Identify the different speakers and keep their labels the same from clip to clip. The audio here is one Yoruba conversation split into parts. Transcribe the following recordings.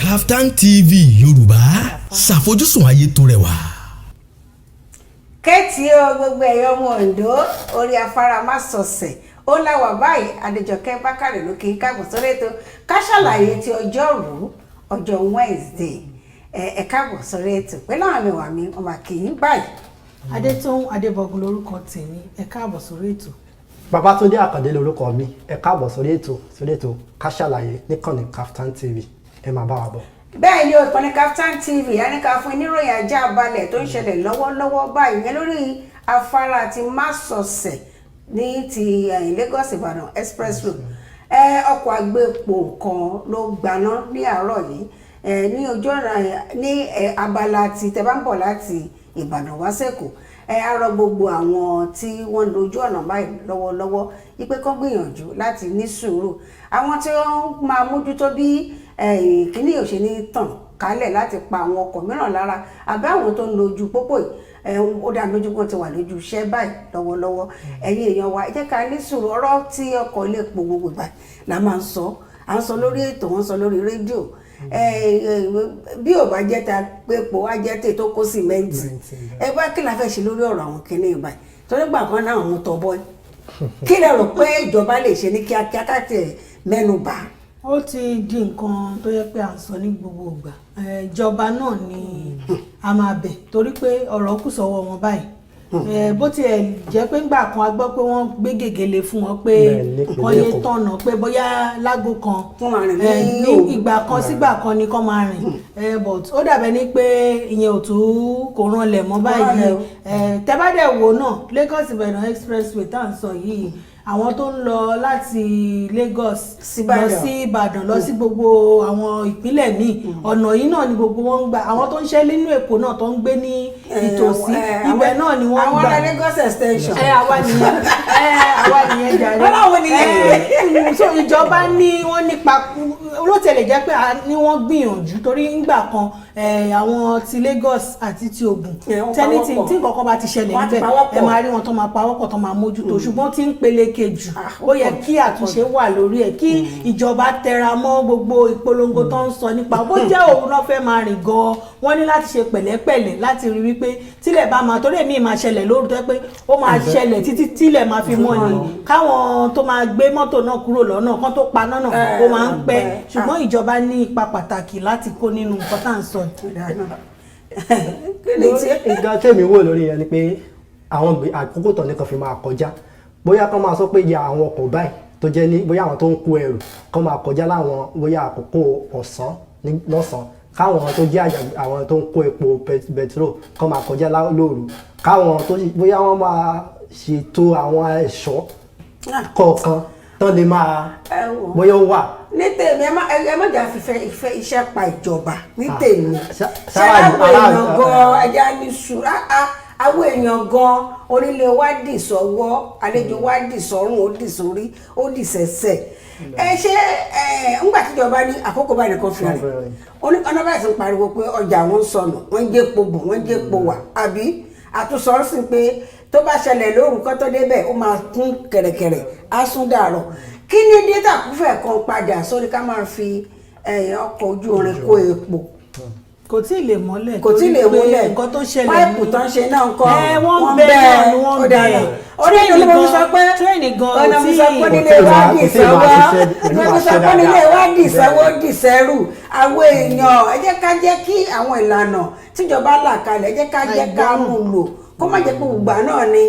Speaker 1: Kaftan TV Yorùbá ṣàfojúsùn ayé tó rẹwà.
Speaker 2: kẹ́tì o gbogbo ẹ̀yọ́ ọmọ Oǹdó orí afárá má sọ̀sẹ̀ ó láwà báyìí Adéjọkẹ́ Bákàrẹ̀ ló kí n káàbọ̀ sórí ètò Ká Sálàyé ti ọjọ́rú ọjọ́ Wednesday ẹ káàbọ̀ sórí ètò pẹ̀lú àwọn mẹ́wàá mi ọmọ àkìyìn báyìí.
Speaker 3: Adétóun Adébọ̀gún lórúkọ tèmi ẹ káàbọ̀ sórí ètò.
Speaker 4: Babátúndé Àkàndé lórúkọ mi ẹ káàbọ̀ sórí ètò Ká Sálàyé níkànnì Kaftan TV ẹ máa bá wa bọ̀.
Speaker 2: bẹ́ẹ̀ ni ìkànnì Kaftan TV a ní ká fún oníròyìn ajá balẹ̀ tó ń ṣẹlẹ̀ lọ́wọ́lọ́wọ́ báyìí yẹn lórí afárá ti Másọ̀sẹ̀ ní ti Lagos Ìbàdàn express road. Ọkọ̀ àgbépo kan ló gbaná ní àárọ̀ yìí ní ojú ọ̀nà ní abala tí tẹ́ bá ń bọ̀ láti Ìbàdàn wá sẹ́kọ̀ọ́. Arọ gbogbo àwọn tí wọ́n lójú ọ̀nà báyìí lọ́wọ́lọ́wọ́ wípé kán gbìyànjú láti ní sùúrù. Àwọn tí wọ́n máa mójútó bí kíní yóò ṣe ní tàn kálẹ̀ láti pa àwọn ọkọ̀ mìíràn lára àbí àwọn tó ń lo ojú pópó yìí ó dá lójú kan ti wà lójú iṣẹ́ báyìí lọ́wọ́lọ́wọ́. Ẹ̀yin èèyàn wa ẹ jẹ́ ká ní sùúrù. ọ̀rọ̀ tí ọkọ̀ ilé epo gbogbo ìgbà la máa ń sọ à ń sọ lórí ètò wọ́n sọ lórí rédíò bí ò bá jẹ́ ta pé epo á jẹ́ tè tó kó sìmẹ́ǹtì ẹ bá kí la fẹ́ ṣe lórí ọ̀rọ̀ àwọn kìnìún báyìí torí gbà kan náà àwọn tọ́ bọ́ kí lẹ rò pé ìjọba lè ṣe ní kíákíá káàkiri mẹ́nu bà.
Speaker 3: ó ti di nǹkan tó yẹ pé à ń sọ ní gbogbo ìgbà ìjọba náà ni a máa bẹ̀ torí pé ọ̀rọ̀ kù sọ́wọ́ wọn báyìí bó tiẹ̀ jẹ́ pé ńgbà kan a gbọ́ pé wọ́n gbé gègéle fún wọn pé wọ́n yé tọ̀nà pé bóyá lágbo kan ní ìgbà kan sígbà kan ni kán máa rìn but ó dàbẹ̀ ní pé ìyẹn ò tún kò ranlẹ̀ mọ́ báyìí tẹ́ bá dẹ̀ wò náà Lagos Ìbàdàn expressway tá à ń sọ yìí àwọn tó ń lọ láti Lagos lọ sí Ìbàdàn lọ sí gbogbo àwọn ìpínlẹ̀ míì ọ̀nà yìí náà ni gbogbo wọn ń gbà àwọn tó ń ṣe nínú Èkó náà tó ń gbé ní ìtòsí ibẹ̀ náà ni wọ́n ń gbà
Speaker 2: àwọn Lagos extension
Speaker 3: àwa nìyẹn jàre so ìjọba ní wọ́n nípa olótẹ̀lẹ̀ jẹ́ pé ní wọ́n gbìyànjú torí ńgbà kan àwọn ti Lagos àti ti Ògùn tẹ́lí tí nǹkan kan bá ti ṣẹlẹ̀ níbẹ̀ ẹ máa rí wọn tó máa pawọ́pọ̀ tó máa mójútó ṣùgbọ́n tí ń pele kejì ó yẹ kí àtúnṣe wà lórí ẹ̀ kí ìjọba tẹra mọ́ gbogbo ìpolongo tó ń sọ nípa bó jẹ́ òun náà fẹ́ máa rìn gan-an wọ́n ní láti ṣe pẹ̀lẹ́pẹ̀lẹ́ láti rí wípé tílẹ̀ bá máa torí èmi máa ṣẹlẹ̀ lóru tó pé ó máa ṣẹlẹ̀ títí tílẹ̀ máa fi mọ́ ni káwọn tó máa gbé mọ́tò náà kúrò lọ́nà kán tó paná náà ó máa ń pẹ́ ṣùgbọ́n ìjọba ní ipa pàtàkì láti kó nínú nǹkan tá à ń sọ.
Speaker 4: ìgbà tèmi wò lórí yẹn ni pé àwọn àkókò tán nìkan fi máa kọjá bóyá kán máa sọ pé ya àwọn ọkọ̀ báyìí tó jẹ́ ní bóyá àwọn tó ń kó ẹrù kán máa kọjá láwọn bóyá àkókò ọ̀sán lọ́sàn-án káwọn tó jẹ́ àwọn tó ń kó epo bẹtiró kán máa kọjá lóru káwọn tó bóyá wọ́n máa ṣètò àwọn ẹ̀ṣọ́ kọ̀ọ̀kan tán lè máa bóyá ó wà.
Speaker 2: ní tèmi ẹ má jà fífẹ́ iṣẹ́ pa ìjọba ní tèmi ṣáláwó èèyàn gan ẹja ní ṣùrà àwọn èèyàn gan onílé wa dì sọ́wọ́ àlejò wa dì sọ́rùn ó dì sórí ó dì sẹ́sẹ̀ ṣé ńgbà tíjọba ní àkókò báyìí nìkan fi rìn ọ̀nà báyìí ti ń pariwo pé ọjà wọn ń sọnù wọ́n ń jẹ́ epo bò wọ́n ń jẹ́ epo wà àbí àtúnṣọ sí pé tó bá ṣẹlẹ̀ lóru kọ́ tó débẹ̀ ó máa kún kẹ̀rẹ̀kẹ̀rẹ̀ á sún dàrọ̀ kí ni dẹ́tà kúfẹ̀ kan padà sórí ká máa fi ọkọ̀ ojú irin kó epo
Speaker 3: kò tí ì lè mọ́lẹ̀
Speaker 2: kò tí ì lè múlẹ̀
Speaker 3: nǹkan tó ṣẹlẹ̀
Speaker 2: páìpù tó ń ṣe náà ń kọ́
Speaker 3: wọ́n bẹ́ẹ̀ ni wọ́n bẹ́ẹ̀
Speaker 2: onílé ló sọ pé
Speaker 3: tírẹ̀nì gan
Speaker 2: ọ̀nà mi sọ pé nílé wa dì sọ́wọ́ ọ̀nà mi sọ pé nílé wa dì sọ́wọ́ dì sẹ́rù àwọn èèyàn ẹ jẹ́ ká jẹ́ kí àwọn ìlànà tíjọba là kalẹ̀ ẹ jẹ́ ká jẹ́ ká mú lò kó má jẹ́ pé gbogbo náà ni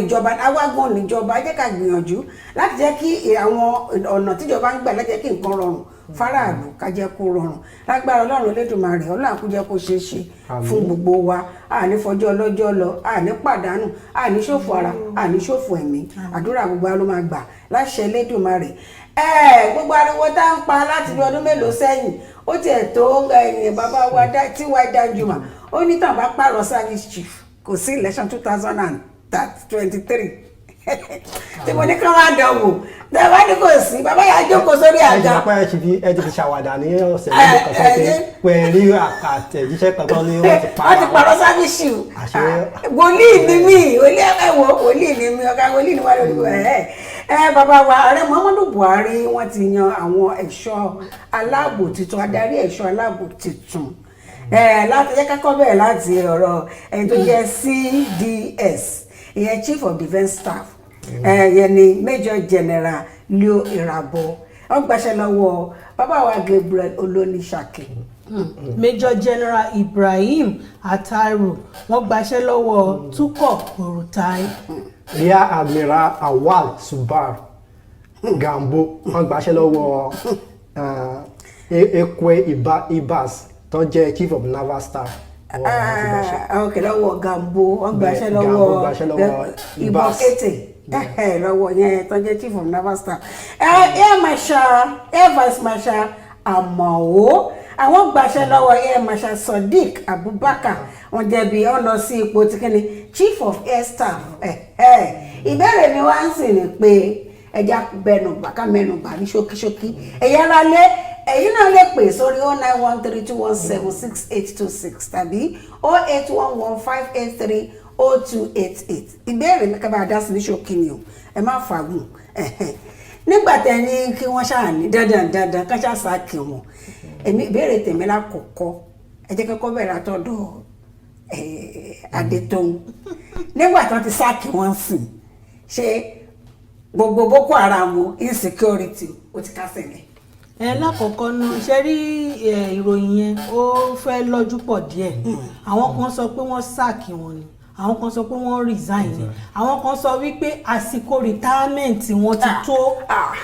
Speaker 2: ìjọba awágùn níjọba ẹ jẹ́ ká gbìyànjú láti jẹ́ kí àwọn ọ̀nà tíjọba ń gbà láti jẹ́ kí nǹkan rọrùn faraàlú ká jẹ́ kó rọrùn lágbára Ọlọ́run Olódùmarè Ọlọ́run kó jẹ́ kó ṣeé ṣe fún gbogbo wa àní fọjọ́ ọlọ́jọ́ lọ àní pàdánù àní ṣòfò ara àní ṣòfò ẹ̀mí àdúrà gbogbo wa ló máa gbà láṣẹ Elédùmarè gbogbo ariwo tá ń pa láti bí ọdún mélòó sẹ́yìn ó tiẹ̀ tó bàbá wa T.Y. Danjuma ó ní tàn bá pààrọ̀ service chief kò sí election 2023 tí mo ní kí wọ́n á dánwò tẹ́wá ní kò sí bàbá yà á jókòó sórí àga.
Speaker 4: ẹ ti fi ṣàwàdà ní ọ̀sẹ̀ lórí kan sọ pé pẹ̀lú àtẹ̀jíṣẹ́ kankan ní wọ́n ti
Speaker 2: pààrọ̀ sáfíṣì wòlíì ni mí wòlíì ni mí ọ̀gá wòlíì ni wà lórí bàbá wa ààrẹ Muhammadu Buhari wọ́n ti yan àwọn ẹ̀ṣọ́ aláàbò tuntun adarí ẹ̀ṣọ́ aláàbò tuntun láti jẹ́ kákọ́ bẹ̀rẹ̀ láti ọ̀rọ̀ ẹni tó jẹ́ CDS ìyẹn Chief of Defence Staff ìyẹn ni Major General Leo Irabor wọ́n gbaṣẹ́ lọ́wọ́ bàbá wa Gabriel Olonisaki.
Speaker 3: Major General Ibrahim Atairu wọ́n gbaṣẹ́ lọ́wọ́ Tukur Buratai.
Speaker 4: Rear Admiral Awal Subar Gambo wọ́n gbaṣẹ́ lọ́wọ́ Ekwe Ibas tó jẹ́ Chief of Naval Staff.
Speaker 2: Ok, lọ́wọ́ Gambo wọ́n gbaṣẹ́ lọ́wọ́ Ibas lọ́wọ́ yẹn tó jẹ́ Chief of Naval Staff. Air Vice Marshal Amao àwọn gbaṣẹ́ lọ́wọ́ Air Marshal Sodiq Abubakar wọ́n jẹ̀bi ó lọ sí ipò tí kíni Chief of Air Staff. Ìbéèrè mi wá ń sìn ní pé ẹja bẹnùbà ká mẹnùbà ní ṣókíṣókí ẹ̀yà ara lé ẹ̀yin náà lè pè sórí 09132176826 tàbí 08115830288 ìbéèrè mi kábàá dá sí ní ṣókí ni o ẹ má fàgùn nígbà tẹ ní kí wọ́n ṣáà ní dandan ká ṣáà sáàkì wọn èmi ìbéèrè tèmi lákọ̀ọ́kọ́ ẹ jẹ́ kọ́kọ́ bẹ̀rẹ̀ àtọ́dọ̀ Adétóun nígbà tí wọ́n ti sáàkì wọn sìn ṣe gbogbo Boko Haram insecurity ó ti kásẹ̀ lẹ̀.
Speaker 3: Lákọ̀ọ́kọ́ náà ṣe rí ìròyìn yẹn ó fẹ́ lọ́jú pọ̀ díẹ̀ àwọn kan sọ pé wọ́n sáàkì wọn ni àwọn kan sọ pé wọ́n resign ni àwọn kan sọ wípé àsìkò retirement wọn ti tó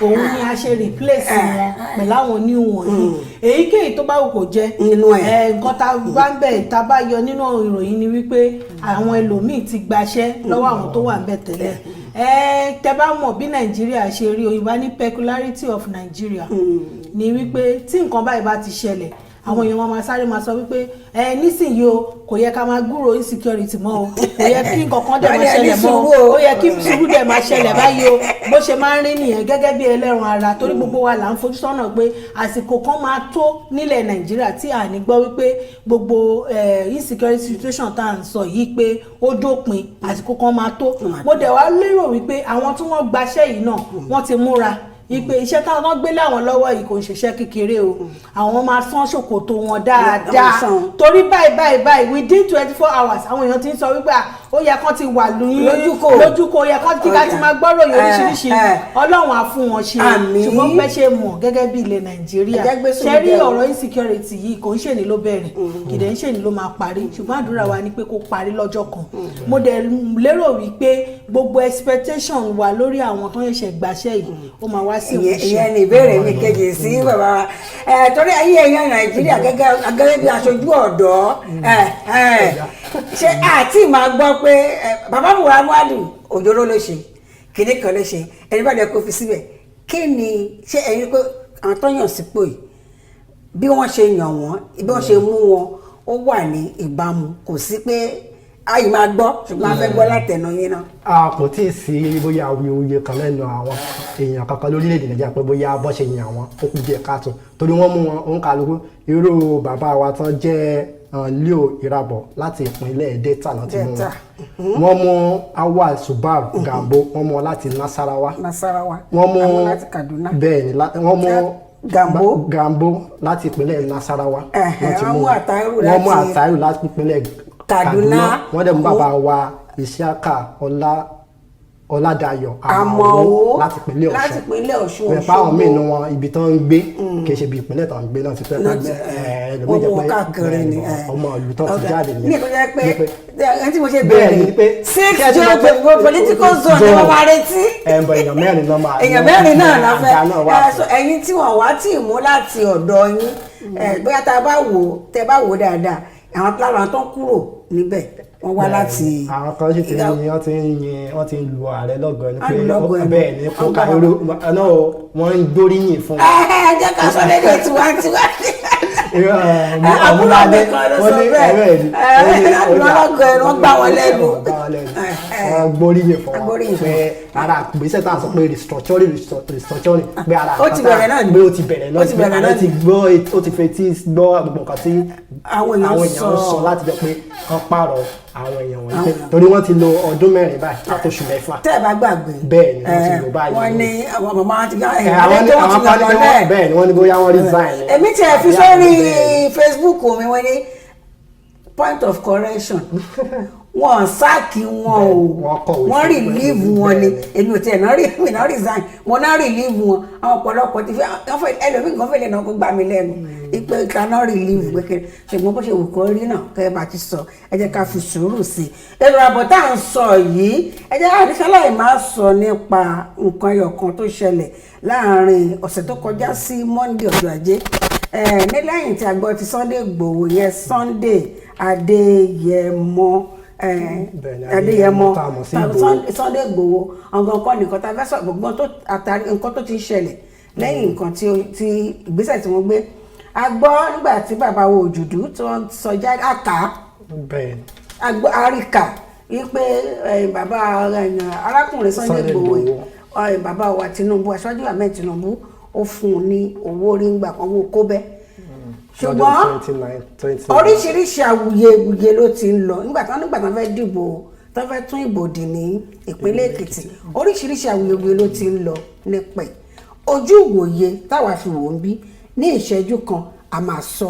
Speaker 3: òun ni a ṣe replace wọn pẹ̀lú àwọn new wọn yìí èyíkéyìí tó bá wù kó jẹ́ nǹkan tá a bá ń bẹ̀ tá a bá yọ nínú ìròyìn ni wípé àwọn ẹlòmíì ti gbaṣẹ́ lọ́wọ́ àwọn tó wà ń bẹ̀ tẹ́lẹ̀ tẹ́ bá mọ̀ bí Nàìjíríà ṣe rí òyìnbá ní peculiarity of Nigeria ni wípé tí nǹkan báyìí bá ti ṣẹlẹ̀ àwọn èèyàn máa sáré máa sọ wípé nísìnyí o kò yẹ ká máa gbúrò insecurity mọ́ o kò yẹ kí nǹkan kan dẹ̀ máa ṣẹlẹ̀ mọ́ o ó yẹ kí sùúrù dẹ̀ máa ṣẹlẹ̀ báyìí o bó ṣe máa ń rí nìyẹn gẹ́gẹ́ bí ẹlẹ́ran ara torí gbogbo wa là ń fojú sọ́nà pé àsìkò kan máa tó nílẹ̀ Nàìjíríà tí à ní gbọ́ wípé gbogbo insecurity situation tá à ń sọ yìí pé ó dópin àsìkò kan máa tó mo dẹ̀ wá lérò wípé àwọn tí wọ́n gbaṣẹ́ yìí náà wọ́n ti múra ìpè iṣẹ́ táwọn gbé láwọn lọ́wọ́ yìí kò ń ṣiṣẹ́ kékeré o àwọn máa sán ṣòkòtò wọn dáadáa torí báyìí within 24 hours àwọn èèyàn ti ń sọ wípé ó yẹ kán ti wà lójúkò ó yẹ kán ti ká ti máa gbọ́rọ̀ yìí oríṣiríṣi Ọlọ́run á fún wọn ṣe ṣùgbọ́n pẹ́ ṣe mọ̀ gẹ́gẹ́ bí ilẹ̀ Nàìjíríà ṣe rí ọ̀rọ̀ insecurity yìí kò ń ṣèní ló bẹ̀rẹ̀ kìdẹ̀ ń ṣèní ló máa parí ṣùgbọ́n àdúrà wa ni pé kó parí lọ́jọ́ kan mo dẹ̀ lérò wípé gbogbo expectation wa lórí àwọn tó ń ṣe gbàṣẹ́ yìí ó máa wá
Speaker 2: ìyẹn ni ìbéèrè mi kejì sí bàbá wa torí ayé èèyàn Nàìjíríà gẹ́gẹ́ bí aṣojú ọ̀dọ́ ṣé àti máa gbọ́ pé bàbá Muhammadu òjòrò ló ṣe kìnní kan ló ṣe ẹni bá dẹ kó fi síbẹ̀ kí ni ṣé ẹ̀yin pé àwọn tó yàn sípò yìí bí wọ́n ṣe yàn wọ́n bí wọ́n ṣe mú wọn ó wà ní ìbámu kò sí pé àyè máa gbọ́ ṣùgbọ́n a fẹ́ gbọ́ látẹnu yín náà.
Speaker 4: a kò tí ì sí bóyá awuyewuye kan lẹ́nu àwọn èèyàn kankan lórílẹ̀‐èdè Nàìjíríà pé bóyá bọ́ ṣe yàn àwọn ó kù díẹ̀ káàtó torí wọ́n mú wọn òun kálukú irú bàbá wa tán jẹ́ Leo Irabor láti ìpínlẹ̀ Delta náà ti mú wọn wọ́n mú Awal Subar Gambo wọ́n mú wọn láti Nasarawa wọ́n mú
Speaker 2: láti Kaduna
Speaker 4: bẹ́ẹ̀ ni wọ́n mú Gambo láti ìpínlẹ̀ Nasarawa
Speaker 2: wọ́n mú
Speaker 4: Atairu láti ìpínlẹ̀ Kaduna wọ́n dẹ̀ mú bàbá wa Isiaka Ọládayọ̀ Àmọ̀wó láti ìpínlẹ̀ Ọ̀ṣun wọ́n pa àwọn mìíràn wọn ibi tán ń gbé kì í ṣe ibi ìpínlẹ̀ tán ń gbé náà ti fẹ́ ọmọ ìlú tán ti jáde ní
Speaker 2: ẹni tí mo ṣe bẹ̀rẹ̀ 6 political zone ni wọ́n máa retí
Speaker 4: èèyàn mẹ́rin náà máa
Speaker 2: èèyàn mẹ́rin náà la fẹ́ ẹ̀yin tí wọ́n wá tí ì mú láti ọ̀dọ̀ yín bóyá tá a bá wò dáadáa àwọn lára tó kúrò níbẹ̀ wọ́n wá láti.
Speaker 4: àwọn kan sì ti ń yin wọ́n ti ń lu ààrẹ lọ́gọ̀ọ́ ni pé bẹ́ẹ̀ ni kó ká irú náà wọ́n ń gbóríyìn fún.
Speaker 2: jẹ́ ká sọ lédè tiwantiwa.
Speaker 4: àmúládé
Speaker 2: wọ́n ní ẹ̀rọ ẹ̀ ní. àlùmọ́lọ́gọ̀ ẹ̀ wọ́n gbà wọ́n lẹ́nu.
Speaker 4: kan gbóríyìn fún wa pé ara ìgbésẹ̀ tá a sọ pé restructuring pé ara àpáta pé ó ti bẹ̀rẹ̀ náà ó ti gbọ́ ó ti fetí gbọ́ gbogbo nǹkan tí àwọn èèyàn sọ láti jẹ́ pé wọ́n pààrọ̀ àwọn èèyàn wọ̀nyí torí wọ́n ti lo ọdún 4 báyìí láti oṣù 6.
Speaker 2: tẹ́ ẹ bá gbàgbé
Speaker 4: bẹ́ẹ̀ ni wọ́n ti lò báyìí.
Speaker 2: wọ́n ní àwọn màmá ti gbà
Speaker 4: àwọn kan ní bẹ́ẹ̀ ni wọ́n ní bóyá wọ́n resign.
Speaker 2: èmi tí ẹ fi sórí Facebook mi wọ́n ní point of correction wọ́n sáàkì wọn o wọ́n relieve wọn ni èmi ò tiẹ̀ náà resign mo náà relieve wọn àwọn ọ̀pọ̀lọpọ̀ ti fi ẹlòmíì kan fẹ́lẹ̀ náà kó gbà mí lẹ́nu ìpè kaná relieve gbẹ́kẹ̀rẹ́ ṣùgbọ́n bó ṣe wù kó rí náà kẹ́ ẹ bá ti sọ ẹ jẹ́ ká fi sùúrù sí i èrò àbọ̀ tá à ń sọ yìí ẹ jẹ́ ká àdìsálàyé máa sọ nípa nǹkan ẹyọkan tó ṣẹlẹ̀ láàrin ọ̀sẹ̀ tó kọjá sí Monday ọjọ́ ajé ní lẹ́yìn tí a gbọ́ ti Sunday Igboho yẹn Sunday Adéyẹmọ Sunday Igboho ọ̀gán kan nìkan tá a fẹ́ sọ gbogbo àtàrí nǹkan tó ti ń ṣẹlẹ̀ lẹ́yìn nǹkan tí ìgbésẹ̀ tí wọ́n gbé a gbọ́ nígbà tí bàbá wo Òjùdú tó ń sọ jáde àríkà wípé bàbá arákùnrin Sunday Igboho bàbá wa Tinubu Aṣíwájú Ahmed Tinubu ó fún un ní owó orí ńgbà kan owó kóbẹ́ ṣùgbọ́n oríṣiríṣi awuyewuye ló ti ń lọ nígbà tí wọ́n fẹ́ dìbò tó fẹ́ tún ìbò dì ní ìpínlẹ̀ Èkìtì oríṣiríṣi awuyewuye ló ti ń lọ nípẹ̀ ojú ìwòye táwa fi wò ń bí ní ìṣẹ́jú kan a máa sọ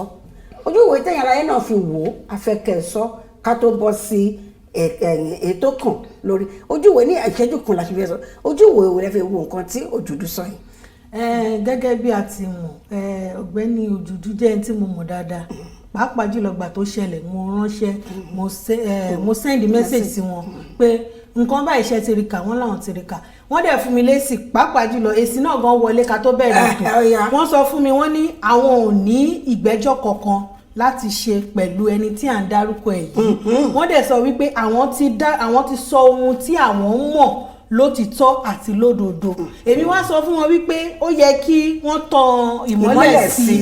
Speaker 2: ojú ìwòye tẹ̀yìn aráyé náà fi wò ó afẹ́kẹ́ sọ ká tó bọ́ sí ètò kan lórí ojú ìwòye ní ìṣẹ́jú kan láti fi sọ ojú ìwòye wò lẹ́ fi wo nǹkan tí Òjùdú sọ yìí.
Speaker 3: Gẹ́gẹ́ bí a ti mọ̀ ọ̀gbẹ́ni Òjùdú jẹ́ ẹni tí mo mọ̀ dáadáa pàápàá jùlọ gbà tó ṣẹlẹ̀ mo ránṣẹ́ mo send message sí wọn pé nǹkan báyìí ṣe ti rí kà wọ́n láwọn ti rí kà wọ́n dẹ̀ fún mi lésì pàápàá jùlọ èsì náà gan wọlé ká tó bẹ̀rẹ̀ ètò wọ́n sọ fún mi wọ́n ní àwọn ò ní ìgbẹ́jọ́ kankan láti ṣe pẹ̀lú ẹni tí à ń dárúkọ ẹ̀ yìí wọ́n dẹ̀ sọ wípé àwọn ti sọ ohun tí àwọn mọ̀ lótìtọ́ àti lódodo èmi wá sọ fún wọn wípé ó yẹ kí wọ́n tan ìmọ́lẹ̀ sí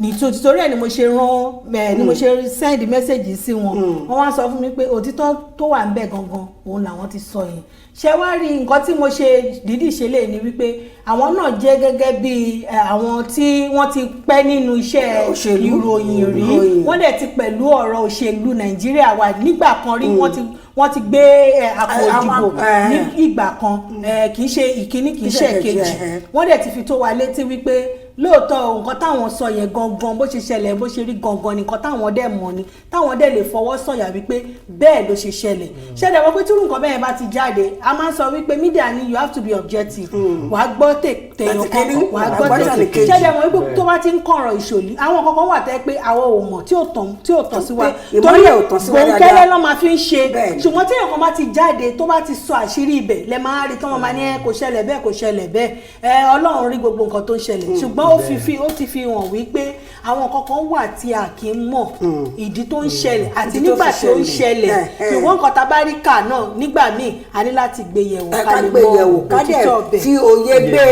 Speaker 3: nítorí ẹ̀ ni mo ṣe rán ni mo ṣe send message sí wọn wọ́n wá sọ fún mi pé òtítọ́ tó wà ńbẹ̀ gangan òun làwọn ti sọ yẹn ṣé wá rí nǹkan tí mo ṣe dídì ṣe lè ní wípé àwọn náà jẹ́ gẹ́gẹ́ bí àwọn tí wọ́n ti pẹ́ nínú iṣẹ́ ìròyìn rí wọ́n dẹ̀ ti pẹ̀lú ọ̀rọ̀ òṣèlú Nàìjíríà wà nígbà kan rí wọ́n ti gbé àpò ìdìbò ní ìgbà kan kì í ṣe ìkíní kì í ṣe ìkejì wọ́n dẹ̀ ti fi tó wa létí wípé lóòótọ́ nǹkan táwọn sọ yẹn gangan bó ṣe ṣẹlẹ̀ bó ṣe rí gangan nìkan táwọn dẹ̀ mọ̀ ni táwọn dẹ̀ lè fọwọ́ sọ̀yà wípé bẹ́ẹ̀ ló ṣe ṣẹlẹ̀ ṣẹlẹ̀ wọ́n pé tí nǹkan bẹ́ẹ̀ bá ti jáde a máa ń sọ wípé media ni you have to be objective wà á gbọ́ tèèyàn kan wà á gbọ́ tèèyàn ṣẹlẹ̀ wọ́n wípé tó bá ti ń kọ̀rọ̀ ìṣòlì àwọn kankan wà tẹ́ pé àwọn ò mọ̀ tí ò tàn sí wa torí gbòǹkẹ́lẹ́ lọ́ máa fi ń ṣe ṣùgbọ́n tí nǹkan bá ti jáde tó bá ti sọ àṣírí ibẹ̀ lẹ́ máa rí tí wọ́n máa ní kò ṣẹlẹ̀ bẹ́ẹ̀ kò ṣẹlẹ̀ bẹ́ẹ̀ Ọlọ́run rí gbogbo nǹkan tó ń ṣẹlẹ̀ ṣùgbọ́n ó ti fi hàn wípé àwọn kankan wà tí a kì í mọ̀ ìdí tó ń ṣẹlẹ̀ àti nígbà tó ń ṣẹlẹ̀ ṣùgbọ́n nǹkan tá a bá rí kà náà nígbà míì a ní láti gbé yẹ̀wò ká lè mọ̀ òtítọ́ ọbẹ̀
Speaker 2: fi òye gbé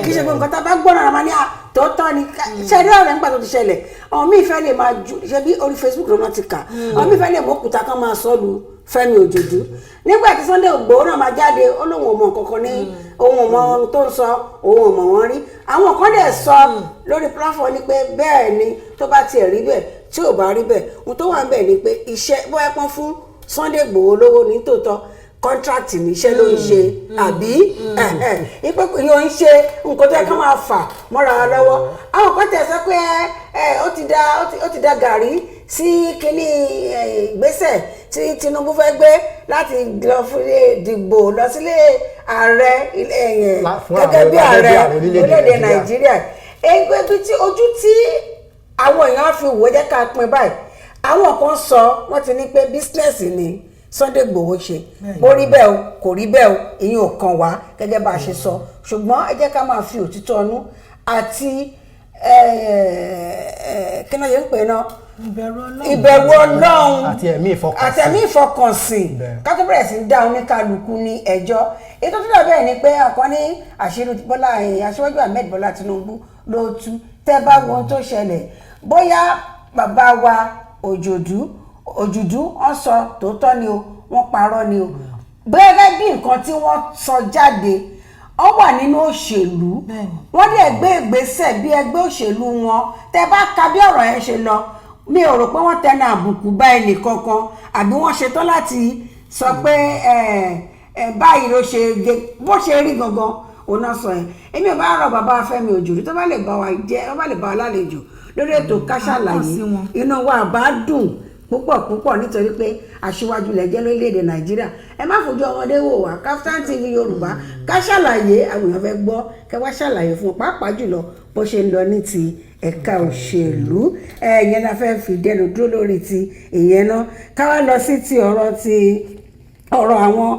Speaker 2: kí ṣe pé nǹkan tá a bá gbọ́n ara máa ní tòótọ́ ni ṣẹ́ni ọ̀rẹ́ nígbà tó ti ṣẹlẹ̀ àwọn míì fẹ́ lè máa ju ṣe bí orí Facebook ló náà ti kà àwọn míì fẹ́ lè mọ òkúta kan máa sọ lu Fẹ́mi Òjòdú nígbà tí Sunday Igboho náà máa jáde ó lóun ò mọ kankan ní ohun ọmọ tó ń sọ ohun ọmọ wọn rí àwọn kan dẹ̀ sọ lórí platform ni pé bẹ́ẹ̀ ni tó bá tiẹ̀ rí bẹ́ẹ̀ tí ò bá rí bẹ́ẹ̀ ohun tó wà ń bẹ̀ ni pé iṣẹ́ bóyá pọ́n fún Sunday Igboho lówó ní tòótọ́ contract níṣẹ́ ló ń ṣe àbí ipò yóò ń ṣe nǹkan tó yẹ ká máa fà mọ́ra lọ́wọ́ àwọn kan tẹ̀ sọ pé ó ti da gàrí sí kínní ìgbésẹ̀ tí Tinubu fẹ́ gbé láti lọ fún dìbò lọ sílé ààrẹ gẹ́gẹ́ bí ààrẹ orílẹ̀-èdè Nàìjíríà ẹgbẹ́ bí tí ojú tí àwọn èèyàn fi wò jẹ́ ká pín báyìí àwọn kan sọ wọ́n ti ní pé business ni Sunday Igboho ṣe bó rí bẹ́ẹ̀ o kò rí bẹ́ẹ̀ o ìyẹn ò kàn wá gẹ́gẹ́ bá a ṣe sọ ṣùgbọ́n ẹ jẹ́ ká máa fi òtítọ́ ọnú àti kí náà yẹ ń pè náà ìbẹ̀rù Ọlọ́run
Speaker 4: àti ẹ̀mí
Speaker 2: ìfọkànsìn ká tó bẹ̀rẹ̀ sí ń dá oníkálukú ní ẹjọ́ ètò tó dàbẹ̀ ni pé ọ̀kan ní àṣírí Aṣíwájú Ahmed Bọ́lá Tinubu ló tú tẹ́ bá wo ohun tó ṣẹlẹ̀ bóyá bàbá wa Òjòdú wọ́n sọ tòótọ́ ni o wọ́n parọ́ ni o gẹ́gẹ́ bí nǹkan tí wọ́n sọ jáde ó wà nínú òṣèlú wọ́n dẹ̀ gbé ìgbésẹ̀ bí ẹgbẹ́ òṣèlú wọn tẹ́ bá ka bí ọ̀rọ̀ yẹn ṣe lọ mi ò rò pé wọ́n tẹnu àbùkù bá ẹnì kankan àbí wọ́n ṣetán láti sọ pé báyìí ló ṣe bó ṣe rí gangan òun náà sọ yẹn èmi ò bá rọ bàbá Fẹ́mi Òjòrí tó bá lè bá wa jẹ tó bá lè bá wa lálejò lórí ètò Ká Sálàyé inú wa bá dùn púpọ̀ nítorí pé aṣíwájú lẹ jẹ́ lórílẹ̀‐èdè Nàìjíríà ẹ má fojú ọmọdé wò wá Kaftan TV Yorùbá Ká Sálàyé àwọn èèyàn fẹ́ gbọ́ kẹ wá ṣàlàyé fún pàápàá jùlọ bó ṣe ń lọ ní ti ẹ̀ka òṣèlú ìyẹn la fẹ́ fi dẹnu dúró lórí ti ìyẹn náà ká wá lọ sí ti ọ̀rọ̀ àwọn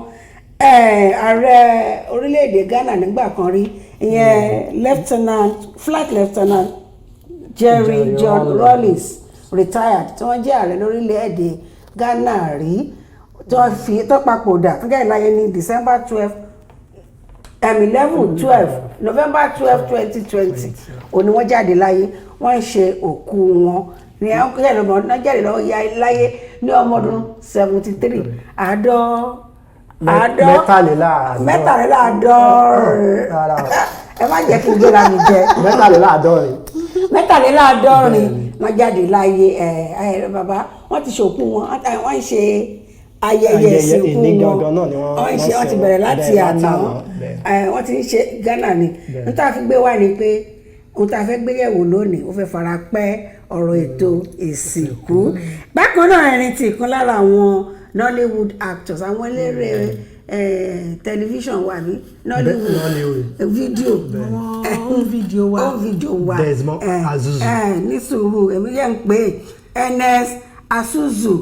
Speaker 2: ààrẹ orílẹ̀‐èdè Ghana nígbà kan rí ìyẹn flight lieutenant Jerry John Rawlings retired tí wọ́n jẹ́ ààrẹ lórílẹ̀‐èdè Ghana rí tó papòdà tó jáde láyé ní December 11-12 November 12 2020 òní wọ́n jáde láyé wọ́n ń ṣe òkú wọn ní wọ́n jáde lọ́wọ́ láyé ní ọmọ ọdún 73 mẹ́tàléláàádọ́rin ẹ má jẹ́ kí n gbéra mi jẹ mẹ́tàléláàádọ́rin wọ́n jáde láyé bàbá wọ́n ti ṣòkú wọn wọ́n ń ṣe ayẹyẹ ìsìnkú wọn wọ́n ti bẹ̀rẹ̀ láti àná wọ́n ti ń ṣe Ghana ni níta fi gbé wá ni pé ohun tá a fẹ́ gbé yẹ̀wò lónìí ó fẹ́ fara pẹ́ ọ̀rọ̀ ètò ìsìnkú bákan náà ẹni tí ìkan lára àwọn Nollywood actors àwọn eléré tẹlifíṣàn wà ní Nollywood fídíò wa
Speaker 4: Desmond Azuzu
Speaker 2: ní sùúrù èmi yẹn ń pè Ernest Asuzu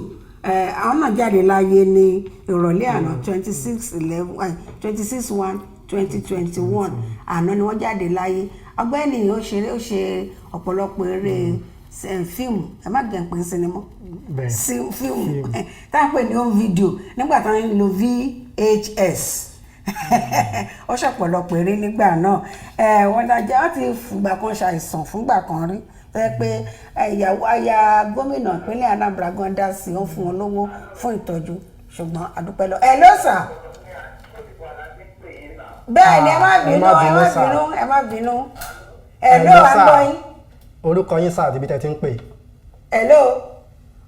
Speaker 2: àwọn náà jáde láyé ní ìrọ̀lẹ́ àná 26/1/2021 àná ni wọ́n jáde láyé ọgbẹ́ni ó ṣe ọ̀pọ̀lọpọ̀ eré fíìmù ẹ má gbẹ̀ ń pín sinimá fíìmù táwọn pè ní home video nígbà táwọn ń lo VHS ó ṣọ̀pọ̀lọpọ̀ eré nígbà náà wọ́n ti fìgbà kan ṣàìsàn fúngbà kan rí tẹ́ pé ìyàwó aya gómìnà ìpínlẹ̀ Anambra gan dá sí wọn fún wọn lówó fún ìtọ́jú ṣùgbọ́n àdúpẹ́ lọ ẹ ló sà bẹ́ẹ̀ ni ẹ má bínú ẹ ló wà gbọ́ yín.
Speaker 4: orúkọ yín sáà níbi tẹ́ ti ń pè.
Speaker 2: ẹ ló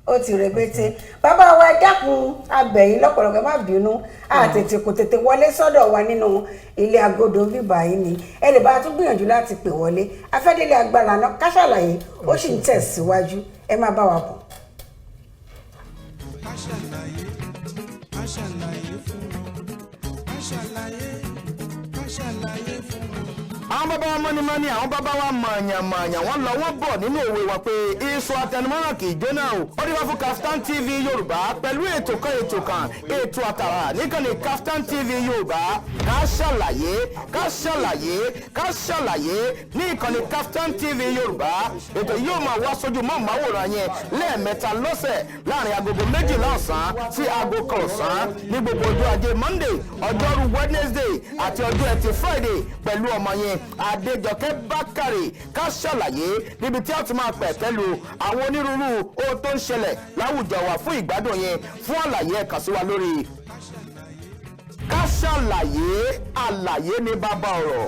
Speaker 2: ó ti rẹ̀bẹ̀tẹ̀ bàbá wa dákun abẹ̀yìn lọ́pọ̀lọpọ̀ má bínú àtètè kò tètè wọlé sọ́dọ̀ wa nínú ilé agodo bíbá yìí ni ẹ lè bá a tún gbìyànjú láti pè wọlé afẹ́délé agbára náà Ká Sálàyé ó sì ń tẹ̀síwájú ẹ má bá wa bọ̀. Ká Sálàyé Ká Sálàyé fún wọn Ká Sálàyé Ká Sálàyé fún wọn.
Speaker 5: àwọn bàbá wa mọ́nímọ́ní àwọn bàbá wa mọ̀ọ̀yàn wọ́n lọ wọ́n bọ̀ nínú òwe wa pé iṣu àtẹnumọ́ràn kì í jóná o ó dé wá fún Kaftan TV Yorùbá pẹ̀lú ètò àtàrà níkànnì Kaftan TV Yorùbá Ká Sálàyé Ká Sálàyé Ká Sálàyé ní ìkànnì Kaftan TV Yorùbá ètò yóò máa wá sójú mọ́ máwòrán yẹn lẹ́ẹ̀mẹ́ta lọ́sẹ̀ láàrin agogo 12 ọ̀sán sí aago 1 ọ̀sán ní gbogbo ọjọ́ ajé Monday ọjọ́rú Wednesday àti ọjọ́ ẹtì Friday pẹ̀lú ọmọ yẹn Adéjọkẹ́ Bákàrè Ká Sálàyé níbi tí a ti máa pẹ̀kẹ́lu àwọn onírúurú ohun tó ń ṣẹlẹ̀ láwùjọ wa fún ìgbádùn yẹn fún àlàyé ẹ kàn sí wa lórí Ká Sálàyé àlàyé ní bàbá ọ̀rọ̀.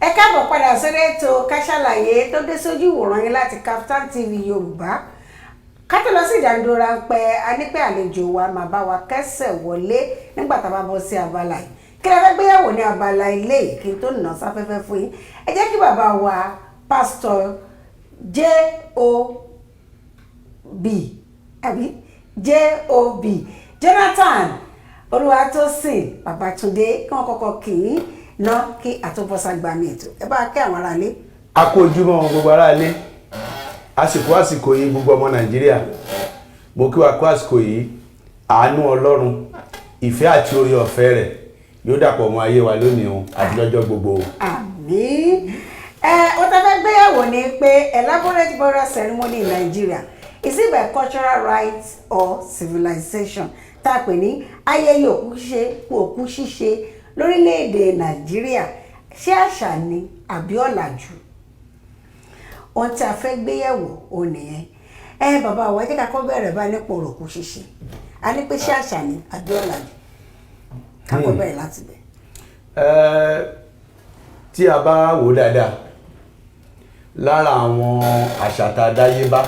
Speaker 2: ẹ káàbọ̀ padà sórí ètò Ká Sálàyé tó dé sójú ìwòran yín láti Kaftan TV Yorùbá ká tó lọ sí ìdánidúró ráńpẹ́ a ní pé àlejò wa máa bá wa kẹ́sẹ̀ wọlé nígbà tá a bá bọ́ sí abala yìí kí lè fẹ́ gbéyàwó ní abala ilé kí n tó nà sáfẹ́fẹ́ fún yín ẹ jẹ́ kí bàbá wa pásítọ̀ J.O.B. Jonathan Olúwatósìn Babátúndé kí wọ́n kọ́kọ́ kì í ná kí àtúbọ̀sàgbà mi ètò ẹ bá kí àwọn aráalé.
Speaker 6: a kú ojúmọ́ gbogbo aráalé àsìkò yìí gbogbo ọmọ Nàìjíríà mo kí wa kú àsìkò yìí àánú Ọlọ́run ìfẹ́ àti oore ọ̀fẹ́ rẹ̀ yóò dàpọ̀ mọ́ ayé wa lónìí o àti lọ́jọ́ gbogbo.
Speaker 2: àmín. Ó tẹ́ fẹ́ gbéyàwó ni pé elaborate burial ceremony in Nigeria is it by cultural rites or civilization tá a pè ní ayẹyẹ òkú ṣíṣe lórílẹ̀‐èdè Nàìjíríà ṣé àṣà ni àbí ọ̀làjú ohun tí a fẹ́ gbéyàwó ò nìyẹn bàbá wa jẹ́ ká kọ́ bẹ̀rẹ̀ bá nípa òkú ṣíṣe a ní pé ṣé àṣà ni àbí ọ̀làjú kápọ̀ bẹ̀rẹ̀ láti bẹ̀.
Speaker 6: Tí a bá wò dáadáa lára àwọn àṣà tá a dáyébá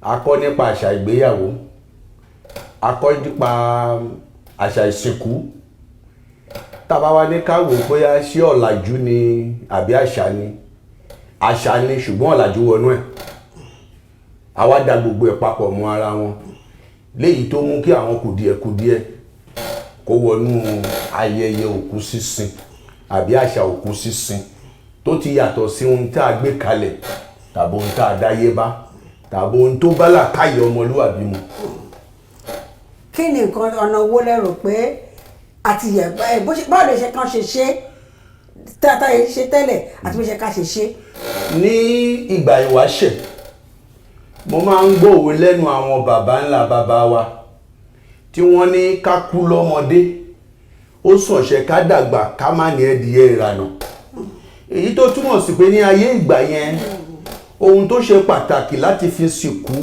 Speaker 6: a kọ́ nípa àṣà ìgbéyàwó, a kọ́ nípa àṣà ìsìnkú. Tá a bá wá ní ká wò bóyá ṣé ọ̀làjú ni àbí àṣà ni ṣùgbọ́n ọ̀làjú wọnú ẹ̀. A wá da gbogbo ẹ̀ papọ̀ mọ́ ara wọn léyìí tó mú kí àwọn kùdìẹ̀kùdìẹ̀ kó wọnú ayẹyẹ òkú sísin àbí àṣà òkú sísin tó ti yàtọ̀ sí ohun tá a gbé kalẹ̀ tàbí ohun tá a dáyébá tàbí ohun tó bá làákàyè ọmọlúwàbí mu.
Speaker 2: Kí ni nǹkan ọ̀nà owó lẹ́rù pé àti báwo lè ṣe kàn ṣe tata ṣe tẹ́lẹ̀ àti bó ṣe ká ṣe.
Speaker 6: Ní ìgbà ìwáṣẹ̀ mo máa ń gbọ́ òwe lẹ́nu àwọn bàbá ńlá bàbá wa tí wọ́n ní ká kú lọ́mọdé ó sànṣẹ́ ká dàgbà ká má ní ẹdìyẹ ìrànà. Èyí tó túmọ̀ sí pé ní ayé ìgbà yẹn ohun tó ṣe pàtàkì láti fi sìnkú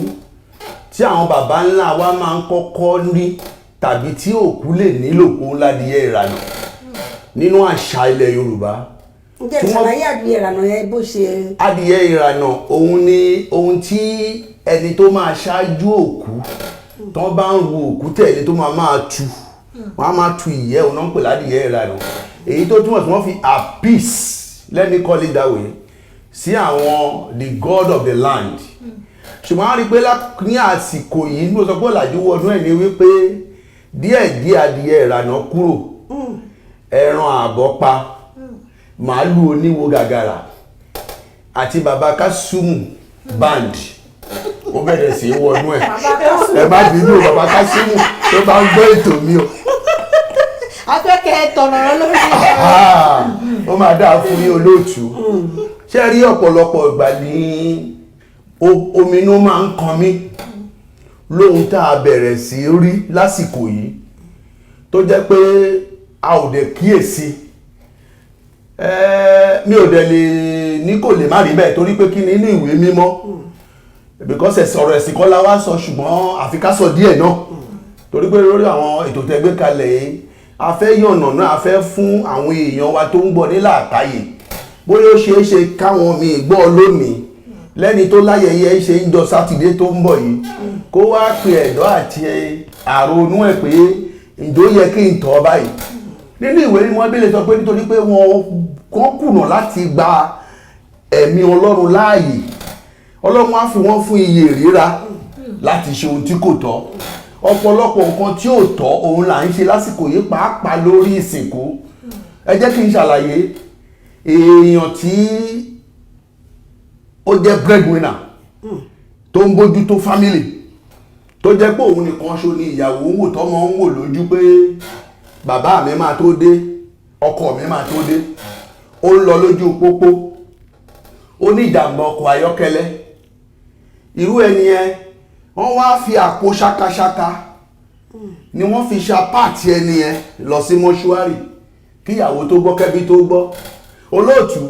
Speaker 6: tí àwọn bàbá ńlá wa máa ń kọ́kọ́ ní tàbí tí òkú lè nílò òun ládìyẹ ìrànà nínú àṣà ilẹ̀ Yorùbá.
Speaker 2: Ǹjẹ́ ìṣàlàyé adìyẹ ìrànà yẹn bó ṣe. Adìyẹ
Speaker 6: ìrànà òun ni ohun tí ẹni tó máa ṣáájú òkú tó bá ń ru òkú tẹ̀lé tó máa tu wọ́n á máa tu ìyẹ́ òun náà ń pè ládìyẹ ìrànà. Èyí tó túmọ̀ sí wọ́n fi appease, let me call it that way, sí àwọn the god of the land. Ṣùgbọ́n a rí pé ní àsìkò yìí mo sọ pé ọ̀làjú wọnú ẹ̀ ní wípé díẹ̀ adìyẹ ìrànà kúrò, ẹran àbọ́pa, màálù oníwo gàgàrà àti bàbá Kásùmù band ó bẹ̀rẹ̀ sí wọnú ẹ̀. Ẹ má bínú bàbá Kásùmù tó bá ń gbọ́ ètò mi o.
Speaker 3: Afẹ́kẹ́ tọ̀nà lórí.
Speaker 6: Ó máa dáa fún yín olóòtú. Ṣé rí ọ̀pọ̀lọpọ̀ ìgbà ní ominú máa ń kan mí lóhun tá a bẹ̀rẹ̀ sí rí lásìkò yìí tó jẹ́ pé a ò dẹ̀ kíyèsí. Mi ò dẹ̀ lè ní kò lè má rí bẹ́ẹ̀ torí pé kí ni inú ìwé mímọ́ because ọ̀rọ̀ ẹ̀sìn kọ́ la wá sọ ṣùgbọ́n àfi ká sọ díẹ̀ náà torí pé lórí àwọn ètò tẹ́ gbé kalẹ̀ yìí a fẹ́ yànnà náà a fẹ́ fún àwọn èèyàn wa tó ń gbọ́ ní làákàyè bóyá ó ṣeé ṣe káwọn mi gbọ́ lónìí lẹ́ni tó láyẹyẹ ṣe ń jọ sátidé tó ń bọ̀ yìí kó wá pe ẹ̀dọ́ àti àrònú ẹ̀ pé ǹjọ́ yẹ kí n tọ́ báyìí nínú ìwé mímọ́ bí lè sọ pé nítorí pé wọ́n kùnà láti gba ẹ̀mí Ọlọ́run láàyè Ọlọ́run á fi wọ́n fún iye ìríra láti ṣe ohun tí kò tọ́ ọ̀pọ̀lọpọ̀ nǹkan tí ò tọ́ òun là ń ṣe lásìkò yìí pàápàá lórí ìsìnkú. Ẹ jẹ́ kí n ṣàlàyé èèyàn tí ó jẹ́ breadwinner tó ń bójú tó family tó jẹ́ pé òun nìkan ṣo ni ìyàwó ń wò tọ́mọ ń wò lójú pé bàbá mi máa tó dé ọkọ mi máa tó dé ó ń lọ lójú pópó ó ní ìjàmbá ọkọ̀ ayọ́kẹ́lẹ́ irú ẹni yẹn wọ́n wá fi àpò ṣakaṣaka ni wọ́n fi ṣa páàtì ẹni yẹn lọ sí mọ́ṣúárì kíyàwó tó gbọ́ kẹ́bí tó gbọ́ olóòtú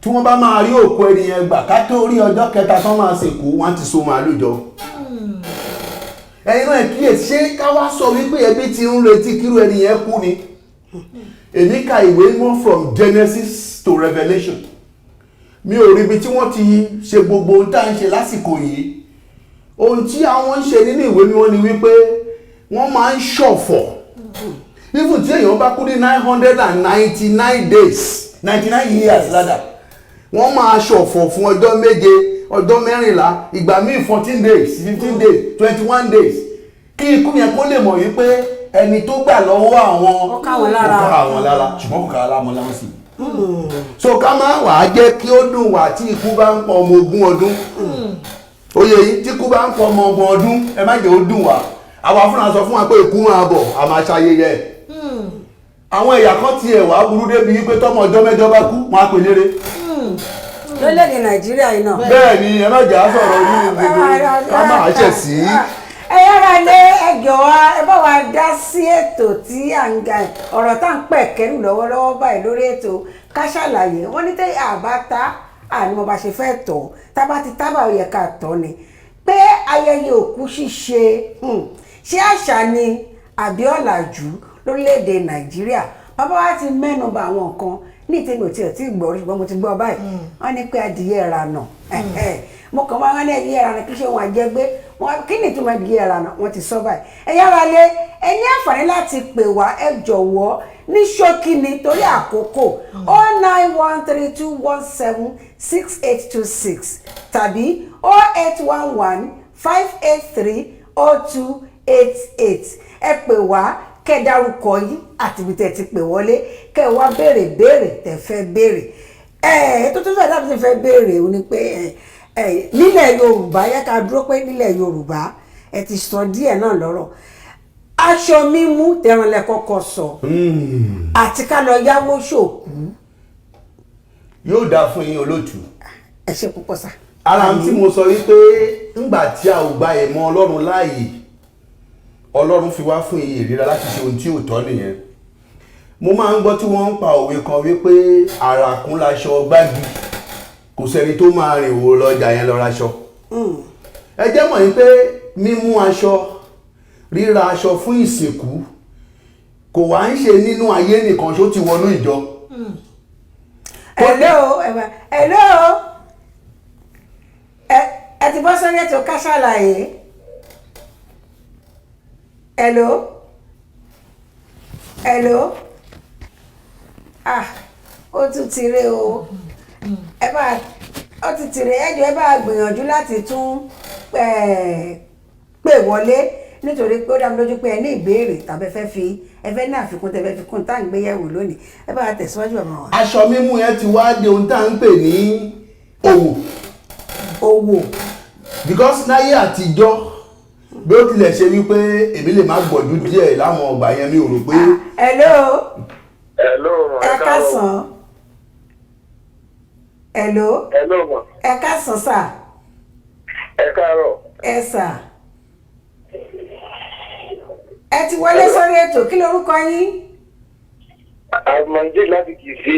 Speaker 6: tí wọ́n bá máa rí òkú ẹni yẹn gbà ká tó rí ọjọ́ kẹta tán máa sìnkú wọ́n ti so màálù jọ. Ẹ̀yin náà kíyèsí ṣé ká wá sọ wípé ẹbí ti ń retí kírú ẹni yẹn kú ni. Èmi ka ìwé mọ́ from Genesis to Revelation mi ò rí ibi tí wọ́n ti ṣe gbogbo ohun tá à ń ṣe lásìkò yìí. Ohun tí àwọn ń ṣe nínú ìwé mímọ́ ni wípé wọ́n máa ń ṣọ̀fọ̀ even tí èèyàn bá kú ní 999 days 99 years rather wọ́n máa ṣọ̀fọ̀ fún ọjọ́ méje ọjọ́ mẹ́rìnlá ìgbà míì 14 days 15 days 21 days kí ikú yẹn kó lè mọ̀ wípé ẹni tó gbà lọ́wọ́ àwọn
Speaker 2: ó ká wọn lára
Speaker 6: ṣùgbọ́n kò ká lára mọ́ láwọn sí so ká má wàá jẹ́ kí ó dùn wá tí ikú bá ń pọ̀ ọmọ ogún ọdún oyè yìí tí ikú bá ń pọ̀ ọmọ ọgbọ̀n ọdún ẹ má jẹ́ ó dùn wá àwa fúnra sọ fún wa pé ikú máa bọ̀ a máa ṣayẹyẹ àwọn ẹ̀yà kan ti ẹ̀wà burú débi wípé tọ́mọ ọjọ́ mẹ́jọ bá kú wọn á pè lére.
Speaker 2: lórílẹ̀-èdè Nàìjíríà yìí náà.
Speaker 6: bẹ́ẹ̀ ni ẹ má jà á sọ̀rọ̀ orí gbogbo ká máa ṣẹ̀ sí.
Speaker 2: ẹ yára lé ẹjọ́ wa ẹ bá wa dá sí ètò tí à ń ga ọ̀rọ̀ tá à ń pẹ̀ kẹ́rù lọ́wọ́lọ́wọ́ báyìí lórí ètò ká ṣàlàyé wọ́n ní tẹ́ àbá ta àní mo bá ṣe fẹ́ tọ̀ tá bá ti tábà ó yẹ ká tọ́ ni pé ayẹyẹ òkú ṣíṣe ṣé àṣà ni àbí ọ̀làjú lórílẹ̀‐èdè Nàìjíríà? Bàbá wa ti mẹ́nuba àwọn nǹkan ní ìtẹ́mi ò tiẹ̀ tí ì gbọ́ ṣùgbọ́n mo ti gbọ́ báyìí wọ́n ní pé adìyẹ ìrànà mo kàn máa ń ní adìyẹ ìrànà kí ṣe wọn àjẹgbé wọn kí ni ìtumọ̀ adìyẹ ìrànà wọn ti sọ báyìí. ẹ yára lé ẹ ní àǹfààní láti pè wá ẹ jọ̀wọ́ ní ṣókí ni torí àkókò 09132176826 tàbí 08115830288 ẹ pè wá kẹ́ dárúkọ yìí àti ibi tẹ́ ti pè wọlé kẹ́ wá béèrè tẹ́ fẹ́ béèrè tó tó fẹ́ láti fẹ́ béèrè ó ní pé nílẹ̀ Yorùbá yẹ ká dúró pé nílẹ̀ Yorùbá ẹ ti sọ díẹ̀ náà lọ́rọ̀ aṣọ mímú tẹranlẹ kọ́kọ́ sọ àti ká lọ yáwó ṣòkú.
Speaker 6: yóò dáa fún yín olóòtú.
Speaker 2: ẹ ṣe púpọ̀ sá.
Speaker 6: ara tí mo sọ wípé ńgbà tí a ò gba ìmọ̀ Ọlọ́run láàyè Ọlọ́run fi wá fún iye ìríra láti ṣe ohun tí ò tọ́ nìyẹn. mo máa ń gbọ́ tí wọ́n ń pa òwe kan wípé àràkún laṣọ gbági kò sẹ́ni tó máa rìn òwò lọ́jà yẹn lọ raṣọ. ẹ jẹ́ mọ̀ yín pé mímú aṣọ ríra aṣọ fún ìsìnkú kò wá ń ṣe nínú ayé nìkan ṣó ti wọnú ìjọ.
Speaker 2: hello ẹ ti bọ́ sórí ètò Ká Sálàyé. hello ó tún ti ré o ẹ bá ó ti tìrẹ ẹjọ ẹ bá gbìyànjú láti tún pè wọlé nítorí pé ó dá mi lójú pé ẹ ní ìbéèrè tàbí ẹ fẹ́ ní àfikún tẹ́ fẹ́ fi kún tá à ń gbé yẹ̀wò lónìí ẹ bá tẹ̀síwájú ọmọ wa.
Speaker 6: aṣọ mímú yẹn ti wá di ohun tá à ń pè ní òwò because láyé àtijọ́ bí ó tilẹ̀ ṣe wípé èmi lè má gbọ̀jú díẹ̀ láwọn ọgbà yẹn mi ò rò pé.
Speaker 2: hello ẹ káàsán. hello
Speaker 7: ma.
Speaker 2: ẹ káàsán sà.
Speaker 7: ẹ káàárọ̀.
Speaker 2: ẹ sà. ẹ ti wọlé sórí ètò kí lorúkọ yín.
Speaker 7: Mojid láti Kìṣí.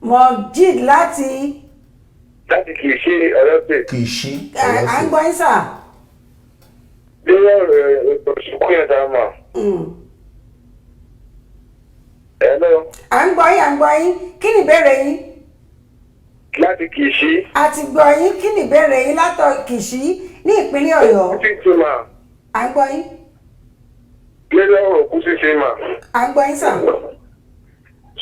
Speaker 2: Mojid láti
Speaker 7: Kìṣí ọ̀rẹ́ pè.
Speaker 6: Kìṣí
Speaker 2: à ń gbọ́ yín sà.
Speaker 7: bí wọ́n rẹ̀ ètò ìṣùkú yẹn tá a mọ̀. hello.
Speaker 2: à ń gbọ́ yín kí ni ìbéèrè yín.
Speaker 7: láti Kìṣí.
Speaker 2: a ti gbọ́ yín kí ni ìbéèrè yín látọ̀ Kìṣí ní ìpínlẹ̀ Ọ̀yọ́.
Speaker 7: òkú títí mà.
Speaker 2: à ń gbọ́ yín.
Speaker 7: lórí ọ̀rọ̀ òkú ṣíṣe mà.
Speaker 2: à ń gbọ́ yín sà.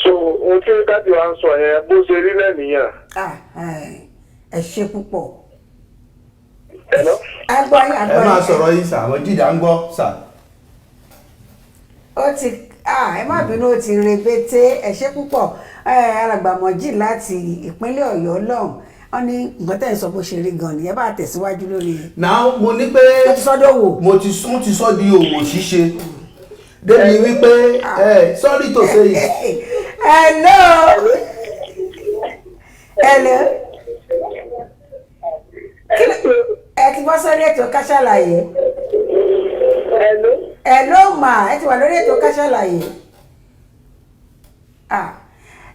Speaker 7: so ohun tí káàdì wa ń sọ yẹn bó ṣe rí náà nìyẹn.
Speaker 2: ẹ ṣe púpọ̀.
Speaker 7: hello.
Speaker 2: à ń gbọ́ yín
Speaker 6: ẹ máa sọ̀rọ̀ yín sà àwọn jìdá ń gbọ́ sà.
Speaker 2: ó ti ẹ má bínú ó ti rebete ẹ ṣe púpọ̀ alàgbà Mojid láti ìpínlẹ̀ Ọ̀yọ́ lọ́hùn wọ́n ní nǹkan tẹ́ ń sọ bó ṣe rí gan ni ẹ bá tẹ̀síwájú lórí.
Speaker 6: náà mo ní pé
Speaker 2: ó ti sọ́dọ̀ wò.
Speaker 6: mo ti sọ di òwò ṣíṣe débi wípé sorry to say it.
Speaker 2: hello ẹ ti bọ́ sórí ètò Ká Sálàyé. hello ma ẹ ti wà lórí ètò Ká Sálàyé.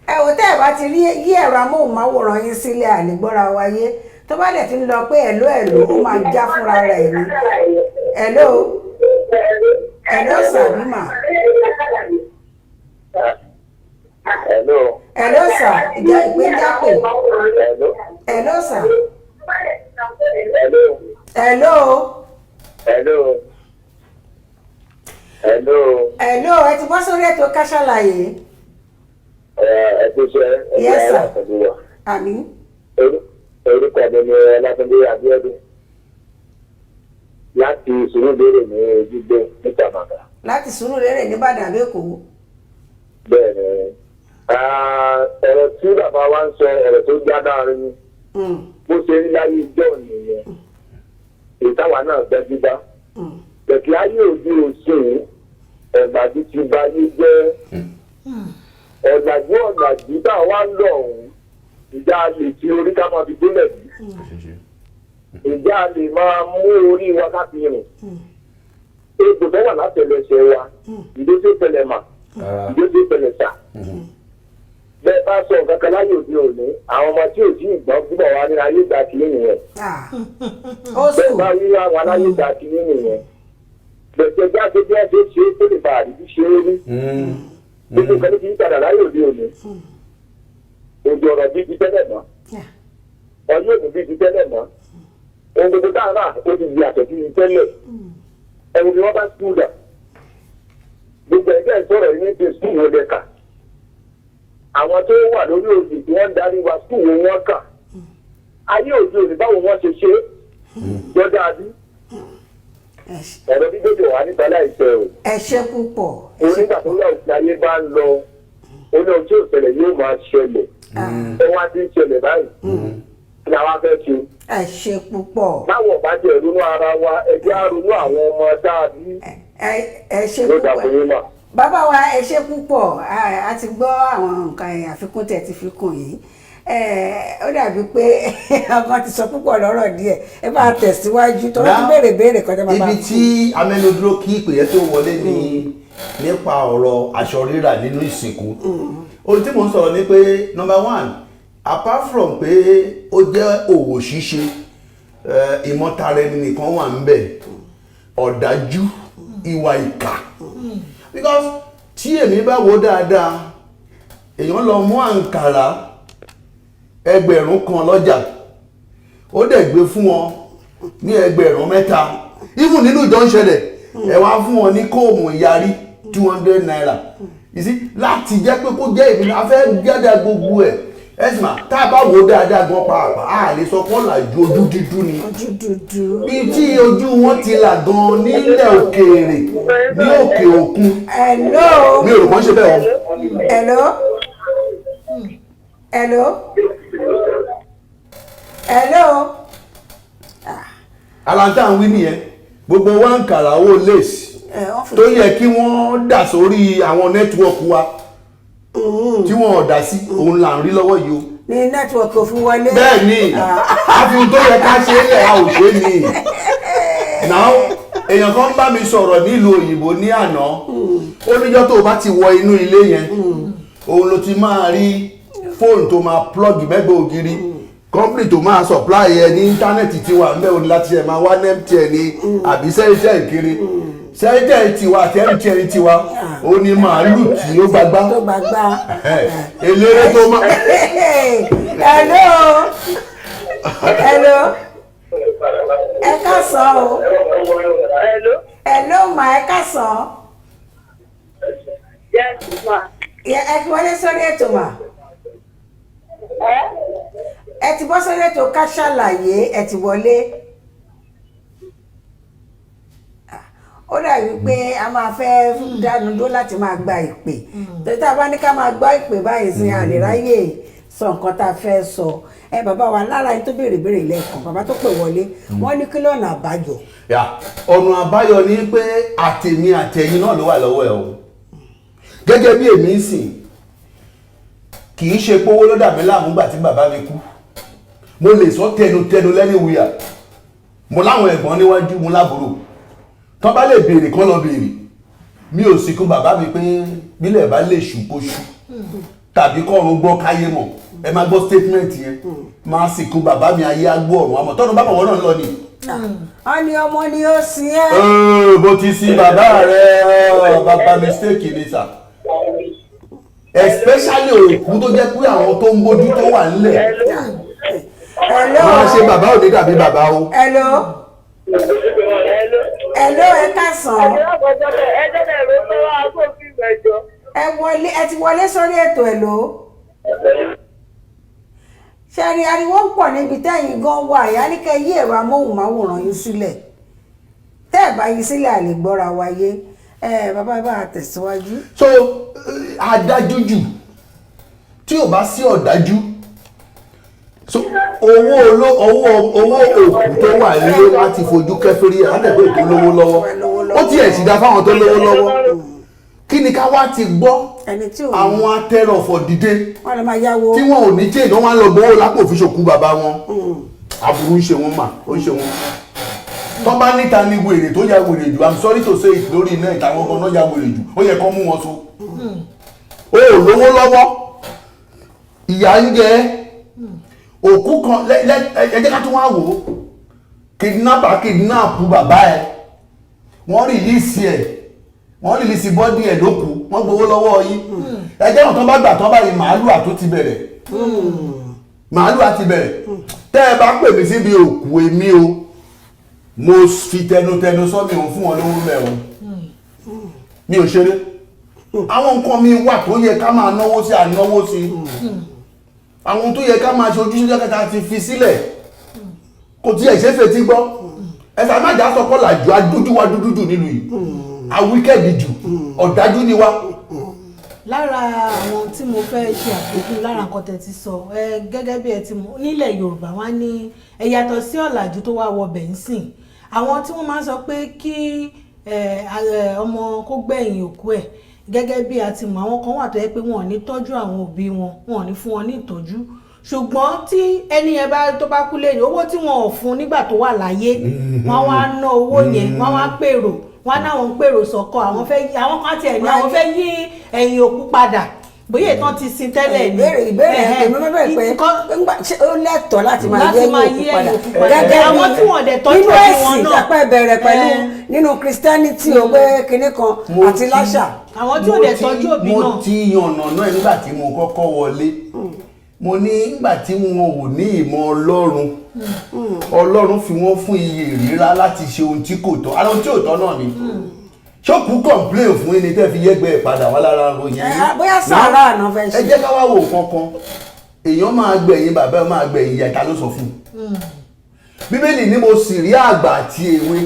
Speaker 2: ẹ wò tẹ́ ẹ bá ti rí yí ẹ̀rọ amóhùnmáwòrán yín sílẹ̀ àlégbọ́ra wáyé tó bá dẹ̀ ti ń lọ pé ẹ̀ló ó máa já fúnra rẹ̀ ni. hello sàbímà. hello sà ìjà ìpè jápè. hello sà. hello ẹ ti bọ́ sórí ètò Ká Sálàyé. yes sir. àmín.
Speaker 7: orúkọ mi ni Ọlátúndé Abíọ́dún láti Sùúrùlérè ní Ojúgbó ní Tàmàkà.
Speaker 2: láti Sùúrùlérè ní Ìbàdàn àbẹ́kọ̀.
Speaker 7: bẹ́ẹ̀ ni ọ̀rọ̀ tí bàbá wa ń sọ ọ̀rọ̀ tó já dáhùn ni bó ṣe ń láyé ìjọ nìyẹn ìtawà náà gbẹ́jú bá kẹ̀kẹ́ ayé òde òsìn ọ̀gbàdì ti bá yé jẹ́ ọ̀gbàdì tá a wá ń lọ ọ̀hún ìjà lè ti orí ká máa fi délẹ̀ bí ìjà lè máa mú orí wa ká fi rìn egbò tó wà látẹlẹsẹ̀ wa ìdóṣe tẹlẹ mà ìdóṣe tẹlẹ sà bẹ́ẹ̀ bá sọ nǹkan kan láyé òde òní àwọn ọmọ tí ò tí ì gbọ́n túbọ̀ wá ní ayé ìgbà kìíní nìyẹn bẹ́ẹ̀ bá wí àwọn aláyé ìgbà kìíní nìyẹn bẹ̀tẹ̀ jáde bí wọ́n ṣe tó lè bá àdìbí ṣe é rí. gbogbo nǹkan ní kí n padà láyé òde òní. òjò ọ̀rọ̀ bíi ti tẹ́lẹ̀ mọ́. ọyún òdò bíi ti tẹ́lẹ̀ mọ́. ohun gbogbo táwọn náà ó ti di àtẹ̀jú ní tẹ́lẹ̀. ẹ̀rù ni wọ́n bá skul dà. gbogbo ẹgbẹ́ ìsọ̀rọ̀ yìí ní ti skul wọn lẹ́ka. àwọn tó wà lórí òdì tí wọ́n ń darí wa skul wọn kà. ayé òde òní báwo wọ́n ṣe ṣe lọ́dọ̀ àbí. ọ̀rọ̀ bíbélì wà nípa láìpẹ́ o.
Speaker 2: ẹ ṣé púpọ̀.
Speaker 7: onígbà tó lọ òkè ayé bá ń lọ olóhùn tí ò ṣẹlẹ̀ yóò máa ṣẹlẹ̀ ẹ wá ti ń ṣẹlẹ̀ báyìí kí la wá fẹ́ ṣe.
Speaker 2: ẹ ṣé púpọ̀.
Speaker 7: báwọn bá jẹ́ ronú ara wa ẹgbẹ́ àrònú àwọn ọmọ dáadí.
Speaker 2: ẹ ṣé
Speaker 7: ló dà fún yín mà.
Speaker 2: bàbá wa ẹ ṣé púpọ̀ a ti gbọ́ àwọn nǹkan àfikún tẹ̀ ti fi kún yìí ó dàbí pé ọkàn ti sọ púpọ̀ lọ́rọ̀ díẹ̀ ẹ bá tẹ̀síwájú tó ti béèrè kọjá bàbá.
Speaker 6: ibi tí amẹ́nudúró kí ìpè yẹn tó wọlé ní nípa ọ̀rọ̀ aṣọ rírà nínú ìsìnkú ohun tí mò ń sọ̀rọ̀ ni pé number one apart from pé ó jẹ́ òwò ṣíṣe ìmọ̀tara ẹni nìkan wà ń bẹ̀ ọ̀dájú ìwà ìkà because tí èmi bá wò dáadáa èèyàn lọ mú àǹkàrà ẹgbẹ̀rún kan lọ́jà ó dẹ̀ gbé fún wọn ní ẹgbẹ̀rún mẹ́ta even nínú ìjọ ń ṣẹlẹ̀ ẹ wá fún wọn ní kóòmù ìyarí 200 naira ìsí láti jẹ́ pé kó jẹ́ ìpínlẹ̀ afẹ́ gẹ́dẹ̀ gbogbo ẹ̀ ẹ̀sìnmá tá a bá wò dáadáa gan pàápàá a lè sọ kọ́ làjú ojú dídú ni bí tí ojú wọn ti là gan nílẹ̀ òkèèrè ní òkè òkun mi ò rò kàn ṣe bẹ́ẹ̀ o.
Speaker 2: hello.
Speaker 6: alanta ń wí nìyẹn gbogbo wa ń kàrà owó lace tó yẹ kí wọ́n dà sórí àwọn nẹ́tíwọ́ọ̀kì wa tí wọ́n ò dá sí òun là ń rí lọ́wọ́ yìí o.
Speaker 2: ní nẹ́tíwọ́ọ̀kì òfin wọlé.
Speaker 6: bẹ́ẹ̀ ni àfihàn tó yẹ ká ṣe é lẹ̀ a ò ṣe ni. náà èèyàn kan bá mi sọ̀rọ̀ nílùú òyìnbó ní àná ó níjọ́ tó o bá ti wọ inú ilé yẹn òun ló ti máa rí fóònù tó máa plug mẹ́gbẹ̀ẹ́ ògiri company tó máa supply ẹ ní íńtánẹ́ẹ̀tì tí wà ńbẹ̀ òní láti ẹ̀ máa wá MTN ní àbí sẹ́yìntẹ́ ìkiri sẹ́yìntẹ́ tiwa àti MTN tiwa ó ní màálù tí ó gbagbá eléré tó máa.
Speaker 2: hello ẹ káàsán o hello ma ẹ káàsán.
Speaker 8: yes ma.
Speaker 2: ẹ ti wọlé sórí ètò mà. ẹ ti bọ́ sórí ètò Ká Sálàyé ẹ ti wọlé. ó dàbí pé a máa fẹ́ dánu dó láti máa gba ìpè tó tá a bá ní ká máa gbọ́ ìpè báyìí sí àlèráyè sọ nǹkan tá a fẹ́ sọ ẹ bàbá wa lára ẹni tó béèrè lẹ́ẹ̀kan bàbá tó pè wọlé wọ́n ní kí lọ́nà àbáyọ.
Speaker 6: ọ̀nà àbáyọ ni pé àtèmi àtẹ̀yin náà ló wà lọ́wọ́ ẹ̀ o gẹ́gẹ́ bí èmi ń sìn kì í ṣe pówó ló dà mí láàmú gbà tí bàbá mi kú mo lè sọ tẹnutẹnu lẹ́ni wíyà mo láwọn ẹ̀gbọ́n níwájú mo lábúrò tán bá lè béèrè kán lọ béèrè mi ò sìnkú bàbá mi pé bílẹ̀ bá lè ṣù kó ṣù tàbí kọ́run gbọ́ káyé mọ̀ ẹ máa gbọ́ statement yẹn máa sìnkú bàbá mi ayé agbó ọ̀run àmọ́ tọ́nu bàbá wọn náà lọ ni.
Speaker 2: wọ́n ní ọmọ ni ó sin ẹ́.
Speaker 6: bó ti sin bàbá rẹ̀ bàbá mistake ni sà especially òkú tó jẹ́ pé àwọn tó ń bójú tó wà nílẹ̀ máa ṣe bàbá òde dàbí bàbá o.
Speaker 2: Hello ẹ káàsán. ẹ ti wọlé sórí ètò hello. ṣẹ́ni ariwo ń pọ̀ níbi tẹ́yìn gan wà yá ní kẹ́ yí ẹ̀rọ amóhùnmáwòrán yín sílẹ̀ tẹ́ ẹ̀ bá yí sílẹ̀ àlè gbọ́ra wáyé bàbá bá tẹ̀síwájú.
Speaker 6: so adájú jù tí ò bá sí ọ̀dájú so owó òkú tó wà nílé láti fojú kẹfìrí àtẹ̀gbẹ́ ètò lówó lọ́wọ́ ó tiẹ̀ sì dá fáwọn tó lówó lọ́wọ́ kí ni ká wá ti gbọ́ àwọn atẹ́rọ̀fọ̀ dìde tí wọn ò ní change wọn lọ gbowó lápò fi ṣòkú bàbá wọn aburú ń ṣe wọn mà ó ń ṣe wọn tó bá níta ní wèrè tó ya wèrè jù I'm sorry to say it lórí iná ìtàwọn kan náà ya wèrè jù ó yẹ kó mú wọn so ó lówó lọ́wọ́ ìyà ń jẹ òkú kan ẹ jẹ́ ká tún wá wò ó kidnap bàbá ẹ̀ wọ́n rìlíìsì ẹ̀ wọ́n rìlíìsì bọ́dì ẹ̀ ló kù wọ́n gbowó lọ́wọ́ yín ẹjẹ́ wọn tán bá gbà tán báyìí màálù àtó ti bẹ̀rẹ̀ màálù àti bẹ̀rẹ̀ tẹ́ ẹ bá pè mí síbi òkú èmi o mo fi tẹnutẹnu sọ mi òun fún wọn lówó bẹ́ẹ̀ o mi ò ṣeré àwọn nǹkan mi wà tó yẹ ká máa náwó sí ànáwó sí àwọn tó yẹ ká máa ṣe ojúṣe kẹta ti fi sílẹ̀ kò tí ẹ̀ ṣe fetí gbọ́ ẹ̀sà má jà sọpọ̀ làjù adójú wa dúdú jù nílùú yìí awíkẹ́ẹ̀dì jù ọ̀dájú ni wá.
Speaker 3: lára àwọn tí mo fẹ́ ṣe àfikún lára nǹkan tẹ́ ti sọ gẹ́gẹ́ bí ẹ ti mọ̀ nílẹ̀ Yorùbá wá ní ẹ yàtọ̀ sí ọ̀làjú tó wá wọbẹ̀ ń sìn àwọn tí wọ́n máa ń sọ pé kí ọmọ kó gbẹ̀yìn òkú ẹ̀ gẹ́gẹ́ bí a ti mọ̀ àwọn kan wà tó yẹ pé wọn ò ní tọ́jú àwọn òbí wọn wọn ò ní fún wọn ní ìtọ́jú ṣùgbọ́n tí ẹni yẹn tó bá kú lẹ́yìn owó tí wọn ò fún nígbà tó wà láyé wọ́n wá ná owó yẹn wọ́n wá pèrò wọ́n náwọn ń pèrò sọ́kọ àwọn kan tiẹ̀ ní àwọn fẹ́ yí ẹ̀yìn òkú padà bóyá ìtàn ti sin tẹ́lẹ̀ ní.
Speaker 2: ìbéèrè èmi bẹ́ẹ̀ pé ó lẹ́tọ̀ọ́ láti máa yẹ ẹ̀yìn òkú padà gẹ́gẹ́ bí
Speaker 3: àwọn tí wọ́n dẹ̀ tọ́jú
Speaker 2: nínú
Speaker 3: wọn
Speaker 2: ẹ̀sìn
Speaker 3: náà
Speaker 2: ìtàpẹ́ bẹ̀rẹ̀ pẹ̀lú nínú Christianity ó gbé kinní kan àti láṣà.
Speaker 3: àwọn tí wọ́n dẹ̀ tọ́jú òbí náà.
Speaker 6: mo ti yànnà náà nígbà tí mo kọ́kọ́ wọlé mo ní nígbà tí wọn ò ní ìmọ̀ Ọlọ́run fi wọ́n fún iye ìríra láti ṣe ohun tí kò tọ́ ara ohun tí ò tọ́ náà ni ṣókù complain fún ẹni tẹ́ fi yẹ́gbẹ́ padà wá lára ròyìn yìí
Speaker 2: bóyá sàárà àná fẹ́ ṣe.
Speaker 6: ẹ jẹ́ ká wá wo kankan èèyàn máa gbẹ̀yìn bàbá máa gbẹ̀yìn ìyá ìta ló sọ fún un Bíbélì ní mo sì rí àgbà àti èwe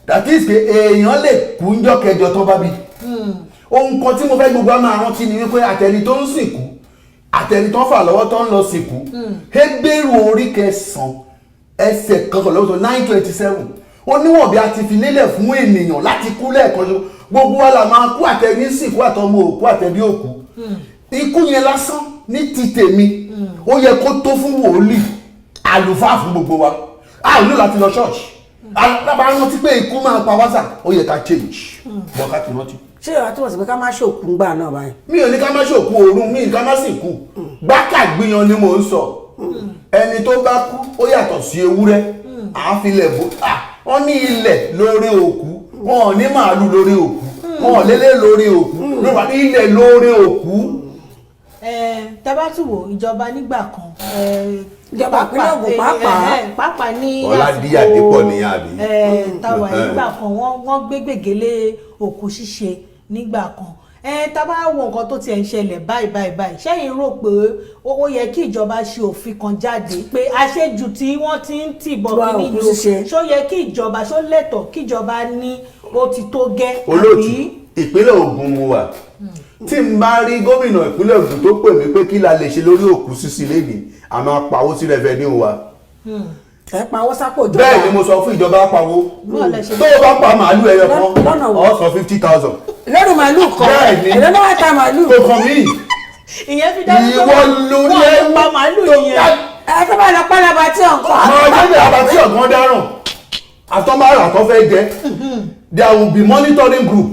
Speaker 6: that is pé èèyàn lè kú ńjọ́ kẹjọ tán bá bí ohun kan tí mo fẹ́ gbogbo máa rántí ni wípé àtẹni tó ń sìnkú àtẹni tó ń fà lọ́wọ́ tó ń lọ sìnkú Hébérù orí 9 ẹsẹ̀ kọkànlélọ́wọ́ 9:27 ó níwọ̀n bí a ti fi lélẹ̀ fún ènìyàn láti kú lẹ́ẹ̀kan ṣoṣo gbogbo wa la máa kú àtẹni sìnkú àtọmọ òkú àtẹbí òkú ikú yẹn lásán ní ti tèmi ó yẹ kó tó fún wòlíì àlùfáà fún gbogbo wa a ò ní láti lọ ṣọ́ọ̀ṣì alábàá rántí pé ikú máa pa wáṣà ó yẹ ká change bọ́ ká ti rántí.
Speaker 2: ṣé ìwà tó wọ̀ sí pé ká má ṣòkú ń gbà náà báyìí.
Speaker 6: mi ò ní ká má ṣòkú òórùn mi ká má sìnkú gbákà gbìyàn ni mò ń sọ ẹni tó bá kú ó yàtọ̀ sí ewúrẹ́ àáfilẹ̀ bó wọ́n ní ilẹ̀ lórí òkú wọn ò ní màálù lórí òkú wọn ò lélẹ̀ lórí òkú lórí ní ilẹ̀ lórí òkú.
Speaker 3: Tabatuwo ìjọba nígbà kan
Speaker 2: ìjọba ìpínlẹ̀ Ògùn
Speaker 3: pàápàá ní
Speaker 6: Ọládìyí Adépọ̀ ní àbí.
Speaker 3: táwa nígbà kan wọ́n gbé gbègélé òkú ṣíṣe nígbà kan tá bá wo nǹkan tó ti ẹ̀ ń ṣẹlẹ̀ báyìí ṣẹ́yìn rò pé ó yẹ kí ìjọba ṣe òfin kan jáde pé àṣejù tí wọ́n ti ń tìbọn kí nìyó ṣó yẹ kí ìjọba ṣó lẹ́tọ̀ọ́ kí ìjọba ní ó ti tó gẹ́ àbí.
Speaker 6: Olóòtú ìpínlẹ̀ Ògùn mu wà tí n bá rí gómìnà ìpínlẹ̀ Ògùn tó pè mí pé kí la lè ṣe lórí òkú sísí lẹ́nìí a máa pawó sí revenue wa.
Speaker 2: ẹ pawó sápò ìjọba.
Speaker 6: bẹ́ẹ̀ ni mo sọ fún ìjọba pawó tó o bá pa màálù ẹyọ kan ó sọ 50,000.
Speaker 2: lórí màálù kan èlò náà wá ta màálù.
Speaker 6: kò kàn mí.
Speaker 3: ìyẹn fi dájú pé
Speaker 6: ìwọ lórí
Speaker 3: wọ́n pa màálù yẹn.
Speaker 2: ẹ tó bá lọ pálá abatí ọ̀kan.
Speaker 6: máa gbé abatí ọ̀kan dáràn àtọ́mọ́ràn àtọ́ fẹ́ jẹ́ there will be monitoring group.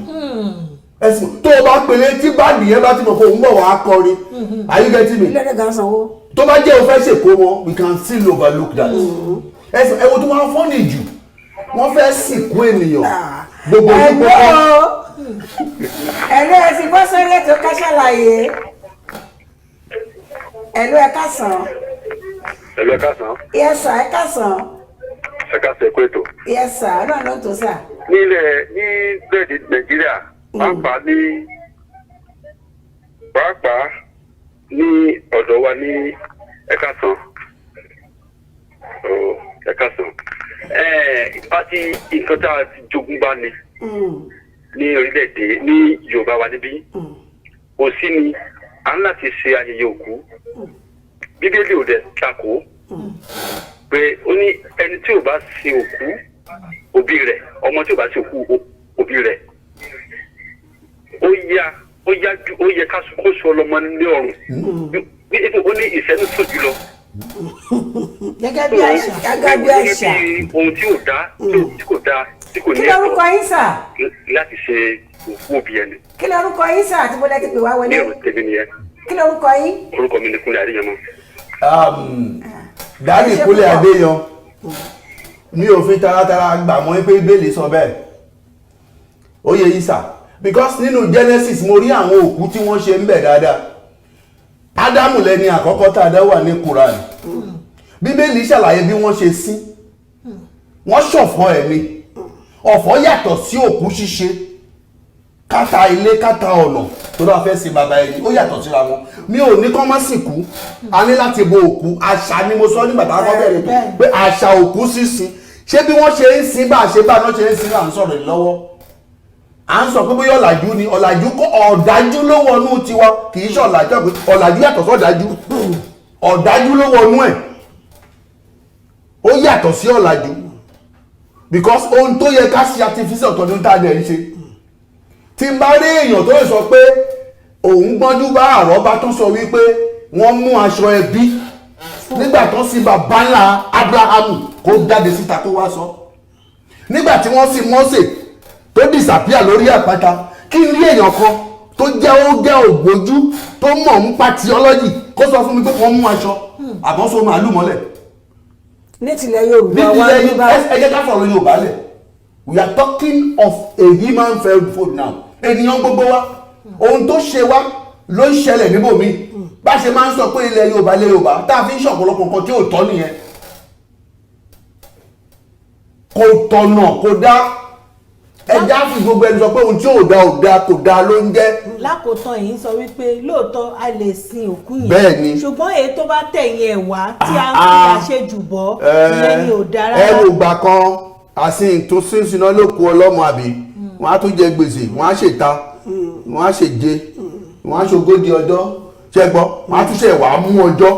Speaker 6: ẹ̀sìn tó o bá pèlè tí báàgì yẹn bá ti mọ̀ fún òun bọ̀ wá kọrin are you getting me.
Speaker 2: ilé ẹ̀dẹ̀ gan sanwó.
Speaker 6: tó bá jẹ́ o fẹ́ ṣèkó wọn we can still overlook that. ẹ̀sìn ẹ̀wọ̀n tó máa fọ́nì jù wọ́n fẹ́ sìnkú ènìyàn gbogbo ìdúpọ̀
Speaker 2: ẹ̀lú ẹ̀sìn bọ́ sórí ètò Ká Sálàyé ẹ̀lú ẹ̀ka sàn.
Speaker 7: ẹ̀lú ẹ̀ka sàn.
Speaker 2: yẹ́sà ẹ̀ka sàn.
Speaker 7: ẹ̀ka sàn ẹ̀kọ́ ètò.
Speaker 2: yẹ́sà ọlọ́run ló ń tó sà.
Speaker 7: ní bẹ́ẹ̀dì Nàìjíríà pàápàá ní ọ̀dọ̀ wa ní ẹ̀ka sàn. ẹ̀ka sàn. àti nǹkan tá a ti jogún bá ní ní orílẹ̀-èdè ní Yorùbá wa níbí kò sí ni à ń láti ṣe ayẹyẹ òkú Bíbélì ò dẹ̀ takò pé ó ní ẹni tí ò bá sin òkú òbí rẹ̀ ọmọ tí ò bá sin òkú òbí rẹ̀ ó yẹ ká kó sọ ọlọmọ ní ọrùn ó ní ìṣẹ́nu tó jùlọ.
Speaker 2: gẹ́gẹ́ bí àṣà.
Speaker 7: ohun tí ò dá tí kò dá tí kò ní
Speaker 2: kí lorúkọ yín sà.
Speaker 7: láti ṣe òkú òbí ẹni.
Speaker 2: kí lorúkọ yín sà àti bọ́lá ti pè wá wọlé.
Speaker 7: ní ọ̀rọ̀ tèmi nìyẹn.
Speaker 2: kí lorúkọ yín.
Speaker 7: orúkọ mi ni Kúnlé Adéyẹmọ.
Speaker 6: dáàbì Kúnlé Adéyẹmọ mi ò fi taratara gbà mọ́ pé Bíbélì sọ bẹ́ẹ̀ ó yẹ yín sà because nínú Genesis mo rí àwọn òkú tí wọ́n ṣe ń bẹ̀ dáadáa Ádámù lẹni àkọ́kọ́ tá a dá wà ní Quran Bíbélì ṣàlàyé bí wọ́n ṣe sin wọ́n ṣọ̀fọ̀ ẹ̀mí ọ̀fọ̀ yàtọ̀ sí òkú ṣíṣe káta ilé káta ọ̀nà tó dáa fẹ́ sin bàbá ẹni ó yàtọ̀ síra wọn mi ò ní kán má sìnkú a ní láti bo òkú àṣà ni mo sọ nígbà tá a kọ́ bẹ̀rẹ̀ tó pé àṣà òkú sísin ṣé bí wọ́n ṣe ń sin bá a ṣe bá a náà ṣe ń sin là ń sọ̀rọ̀ lọ́wọ́ à ń sọ pé bóyá ọ̀làjú ni ọ̀làjú kọ́ ọ̀dájú ló wọnú tiwa kì í ṣe ọ̀làjú ọ̀làjú yàtọ̀ sọ̀dájú ọ̀dájú ló wọnú ẹ̀ ó yàtọ̀ sí ọ̀làjú because ohun tó yẹ ká ṣe artificial tọdún tá a dẹ̀ ń ṣe tí n bá rí èèyàn tó lè sọ pé òun gbọ́njú bá àrọ́bá tó sọ wípé wọ́n mú aṣọ ẹbí nígbà tó sì bàbá ńlá Abrahamu kó jáde síta kó wá sọ nígbà tí wọ́n sì Mósè tó disappear lórí àpáta kí n rí èèyàn kan tó jẹ́ ògbójú tó mọ̀ ń pa theology kó sọ fún mi pé wọ́n mú aṣọ àbọ̀sọ màálù mọ́lẹ̀.
Speaker 2: ní tilẹ̀ Yorùbá wá ní báyìí.
Speaker 6: ẹ jẹ́ ká fọ̀rọ̀ Yorùbá lẹ̀ we are talking of a human fold now ènìyàn gbogbo wa ohun tó ṣe wá ló ń ṣẹlẹ̀ níbòmí bá ṣe máa ń sọ pé ilẹ̀ Yorùbá tá a fi ń ṣọ̀pọ̀lọpọ̀ nǹkan tí ò tọ́ nìyẹn kò tọ̀nà kò dá ẹja fi gbogbo ẹni sọ pé ohun tí ò dá kò dá ló ń jẹ́.
Speaker 3: lákòótán èyí sọ wípé lóòótọ́ a lè sin òkú yìí
Speaker 6: bẹ́ẹ̀ ni
Speaker 3: ṣùgbọ́n èyí tó bá tẹ̀yìn ẹ̀ wá tí a ń fi àṣejù bọ́ ìyẹn ni ò dára.
Speaker 6: ẹ wò gbà kan àsìn tó sínsìnà ló kú ọlọ́mọ àbí wọ́n á tún jẹ gbèsè wọ́n á ṣèta wọ́n á ṣèje wọ́n á ṣogójì ọjọ́ ṣẹ́gbọ́ wọ́n á tún ṣe wàá mú ọjọ́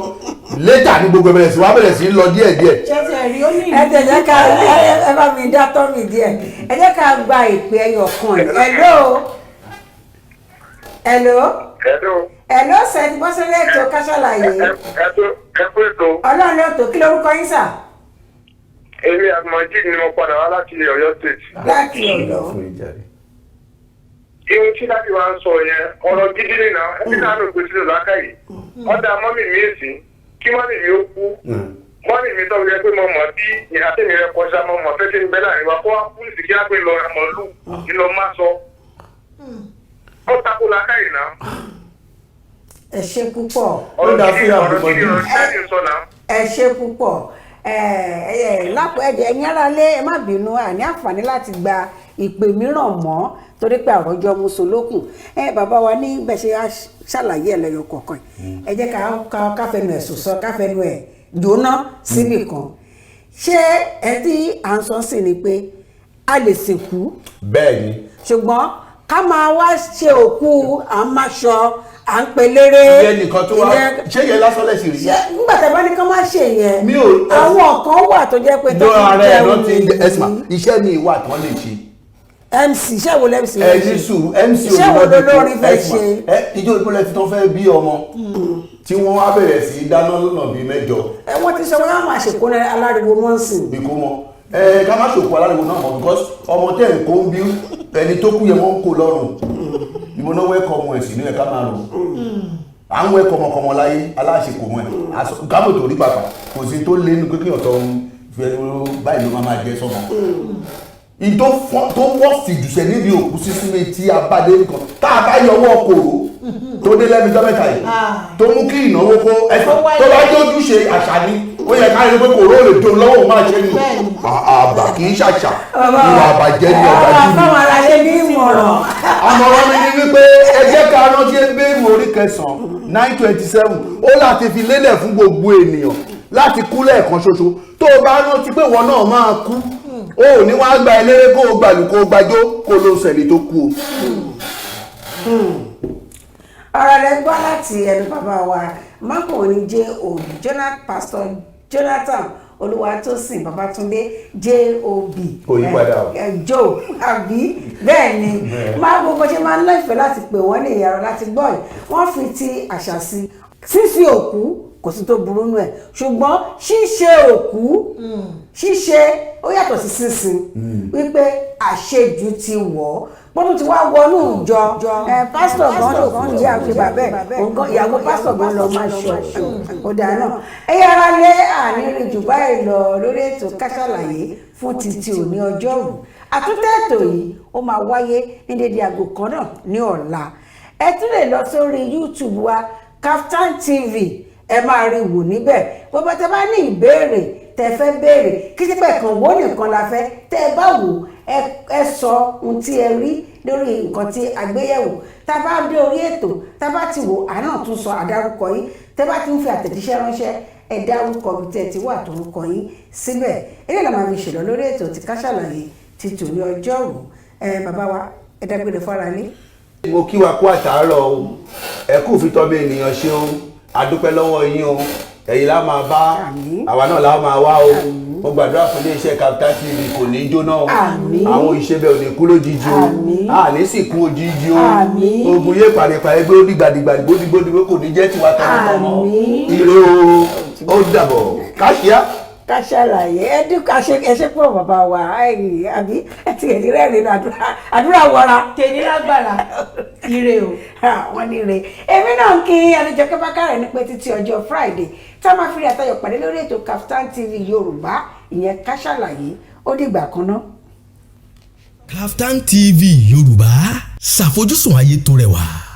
Speaker 6: létà ní gbogbo bẹ̀rẹ̀ sí wá bẹ̀rẹ̀ sí lọ díẹ̀díẹ̀.
Speaker 2: ẹ jẹ́ ká ẹ bá mi dá tọ́ mi díẹ̀ ẹ jẹ́ ká gba ìpè ẹyọ kan hello sẹ́ni bọ́sẹ̀lẹ̀ ètò káṣálàyé ọlọ́run ló tó kí lórúkọ yín sà.
Speaker 7: èmi Abdulmajid ni mo padà wá láti Ọ̀yọ́ state.
Speaker 2: láti Ọ̀yọ́.
Speaker 7: ihun tí láti wá ń sọ yẹn ọ̀rọ̀ gidi nìyà ẹbí náà ló gbé sílẹ̀ lákàyè ọ̀dà mọ́mì mi èsì kí mọ́mì mi ó kú mọ́mì mi tọ́jú ẹ pé mo mọ̀ bí ìhàtẹ́mi rẹ kọjá mo mọ̀ fẹ́ẹ́ ń bẹ láàrin wa kó wá púlìsì kí á pé lọ àmọ́lù kí lọ má sọ ó takò lákàyè náà.
Speaker 2: ẹ ṣé púpọ̀.
Speaker 7: ọ̀rọ̀ gidi
Speaker 2: ẹ ṣé púpọ̀ lápò ẹ̀jẹ̀ ẹ̀yin ara lé ẹ má bínú àní àǹfààní láti gba ìpè mìíràn mọ́ torí pé àròjọ musolókun bàbá wa ní bẹ́ẹ̀ ṣe ṣàlàyé ẹlẹ́yọ kọ̀ọ̀kan ẹ jẹ́ ká fẹnu ẹ̀ sòsọ ká fẹnu ẹ̀ jóná síbì kan ṣé ẹ tí à ń sọ sí ni pé a lè sìnkú.
Speaker 6: bẹ́ẹ̀ ni.
Speaker 2: ṣùgbọ́n ká máa wá ṣe òkú à ń máṣọ à ń pelére.
Speaker 6: ìyẹn nìkan tó wá ṣé yẹn lásán lẹ́sìn rí.
Speaker 2: nígbà tí a bá ní ká má ṣe yẹn àwọn kan wà tó jẹ́ pé tó fi jẹun
Speaker 6: iṣẹ́ mi ìwà tán lè ṣe.
Speaker 2: MC iṣẹ́ wo lẹ́mc
Speaker 6: ẹ ní sùúrù MC
Speaker 2: iṣẹ́ wo lolórí fẹ́ ṣe.
Speaker 6: ìjọ ìpínlẹ̀ tí wọ́n fẹ́ bí ọmọ tí wọ́n wá bẹ̀rẹ̀ sí dáná lọ́nà bíi mẹ́jọ.
Speaker 2: wọ́n ti sọ wọ́n á máa ṣèkó aláriwo mọ́sìn.
Speaker 6: bí kò mọ ká má ṣòkò aláriwo náà mọ because ọmọ tẹ̀ ń kó ń bí ẹni tó kú yẹn wọ́n ń kó lọ́rùn ìbọn náà wẹ́kọ̀ ọmọ ẹ̀sìn ní ẹ̀ká máa rò à ń wẹ́kọ̀ ọmọkọmọ láyé aláṣekò mọ́ ẹ̀ kábò tó rí pàpà kò sí tó lé nínú kékeré ọ̀tọ̀ báyìí ló máa jẹ sọ́mọ tó wọ́ fìdùsẹ̀ níbi òkú sísúnmé tí a bá dé nìkan tá a bá yọwọ́ kòrò tó dé lẹ́nu jọ́mẹ́ta yìí tó mú kí ìnáwó kó ẹ̀fọ́ tó bá jẹ́ ojúṣe àṣà ni ó yẹ ká rí pé kòró lè tó lọ́wọ́ máa ṣe nù àbà kì í ṣàṣà ìwà àbàjẹ́ ní ọ̀gá jù
Speaker 2: fáwọn aráyé ní ìmọ̀ràn.
Speaker 6: àmọ̀ràn mi ni wípé ẹ jẹ́ ká rántí Hébérù orí 9:27 ó láti fi lélẹ̀ fún gbogbo ènìyàn láti kú lẹ́ẹ̀kan ṣoṣo tó o bá rántí pé wọn náà máa kú o ò ní wàá gba eléré kó o gbàlù kó o gbàjó kó o lọ sẹ̀lẹ̀ tó kú o.
Speaker 2: ọ̀rọ̀ rẹ̀ gbọ́ láti ẹnu bàbá wa mákòóní J.O.B. Pastor Jonathan Olúwatósìn Babátúndé J.O.B.
Speaker 6: òyìnbádà o
Speaker 2: Joe àbí bẹ́ẹ̀ ni máa gbogbo ṣe máa ń lẹ́fẹ̀ẹ́ láti pè wọ́n ní ìyàrá láti gbọ́ ẹ̀ wọ́n fi ti àṣà sí fífi òkú kò sí tó burú nù ẹ̀ ṣùgbọ́n ṣíṣe òkú ṣíṣe ó yàtọ̀ sí sísin wípé àṣejù ti wọ̀ bọ́dún ti wá wọnú ìjọ pásítọ̀ gan ló fún ìyá àti bàbá ẹ̀ ìyàwó pásítọ̀ gan lọ máa ṣọ ọ̀dà náà ẹ̀yà ara lé ànírín jù báyìí lọ lórí ètò Ká Sálàyé fún títí òní ọjọ́rú àtúntẹ̀ ètò yìí ó máa wáyé ní dédé aago kan náà ní ọ̀la ẹ tún lè lọ sórí YouTube wa Kaftan TV ẹ máa rí wò níbẹ̀ gbogbo tẹ bá ní ìbéèrè tẹ fẹ́ béèrè kí sí pé kàn wó nìkan la fẹ́ tẹ ẹ bá wò ẹ sọ ohun tí ẹ rí lórí nǹkan tí àgbéyẹ̀wò tá a bá dé orí ètò tá a bá ti wò àná tún sọ àdárúkọ yín tẹ bá ti ń fi àtẹ̀jíṣẹ́ ránṣẹ́ ẹ dárúkọ bí tẹ ti wà tó ń kọ yín síbẹ̀ eré làwọn àmì ìṣèlú lórí ètò tí Ká Sálàyé ti tò ní ọjọ́rú bàbá wa ẹ dágbére fọ́ra ní.
Speaker 6: mo kí wa kú àtàárọ̀ o ẹ kú fi tọ́ bí ènìyàn ṣe o adúpẹ́ lọ́wọ́ yín o ẹ̀yin la máa bá àwa náà la máa wá o mo gbàdúrà fún iléeṣẹ́ Kaftan TV kò ní jóná o àwọn ìṣẹ́bẹ̀ ò ní kú lójijì o àní sì kú òjijì o ogun yé pàdépà ẹgbẹ́ ó dìgbàdìgbà gbódìgbódìgbò kò ní jẹ́ tiwa tọmọtọmọ ire o ó dàbọ̀ káṣíá.
Speaker 2: Ká Sálàyé ẹṣẹ́ pọ̀ bàbá wa àbí ẹtì ẹ̀dí rẹ́rìn àdúrà wọra.
Speaker 3: tèmi lágbára ire o.
Speaker 2: wọ́n ní ire èmi náà ń kí Adéjọkẹ́ Bákàrẹ̀ ní pé títí ọjọ́ Friday tá a máa fi rí àtayọ̀ pàdé lórí ètò Kaftan TV Yorùbá ìyẹn Ká Sálàyé ó dìgbà kan náà.
Speaker 1: Kaftan TV Yorùbá ṣàfojúsùn ayé tó rẹwà.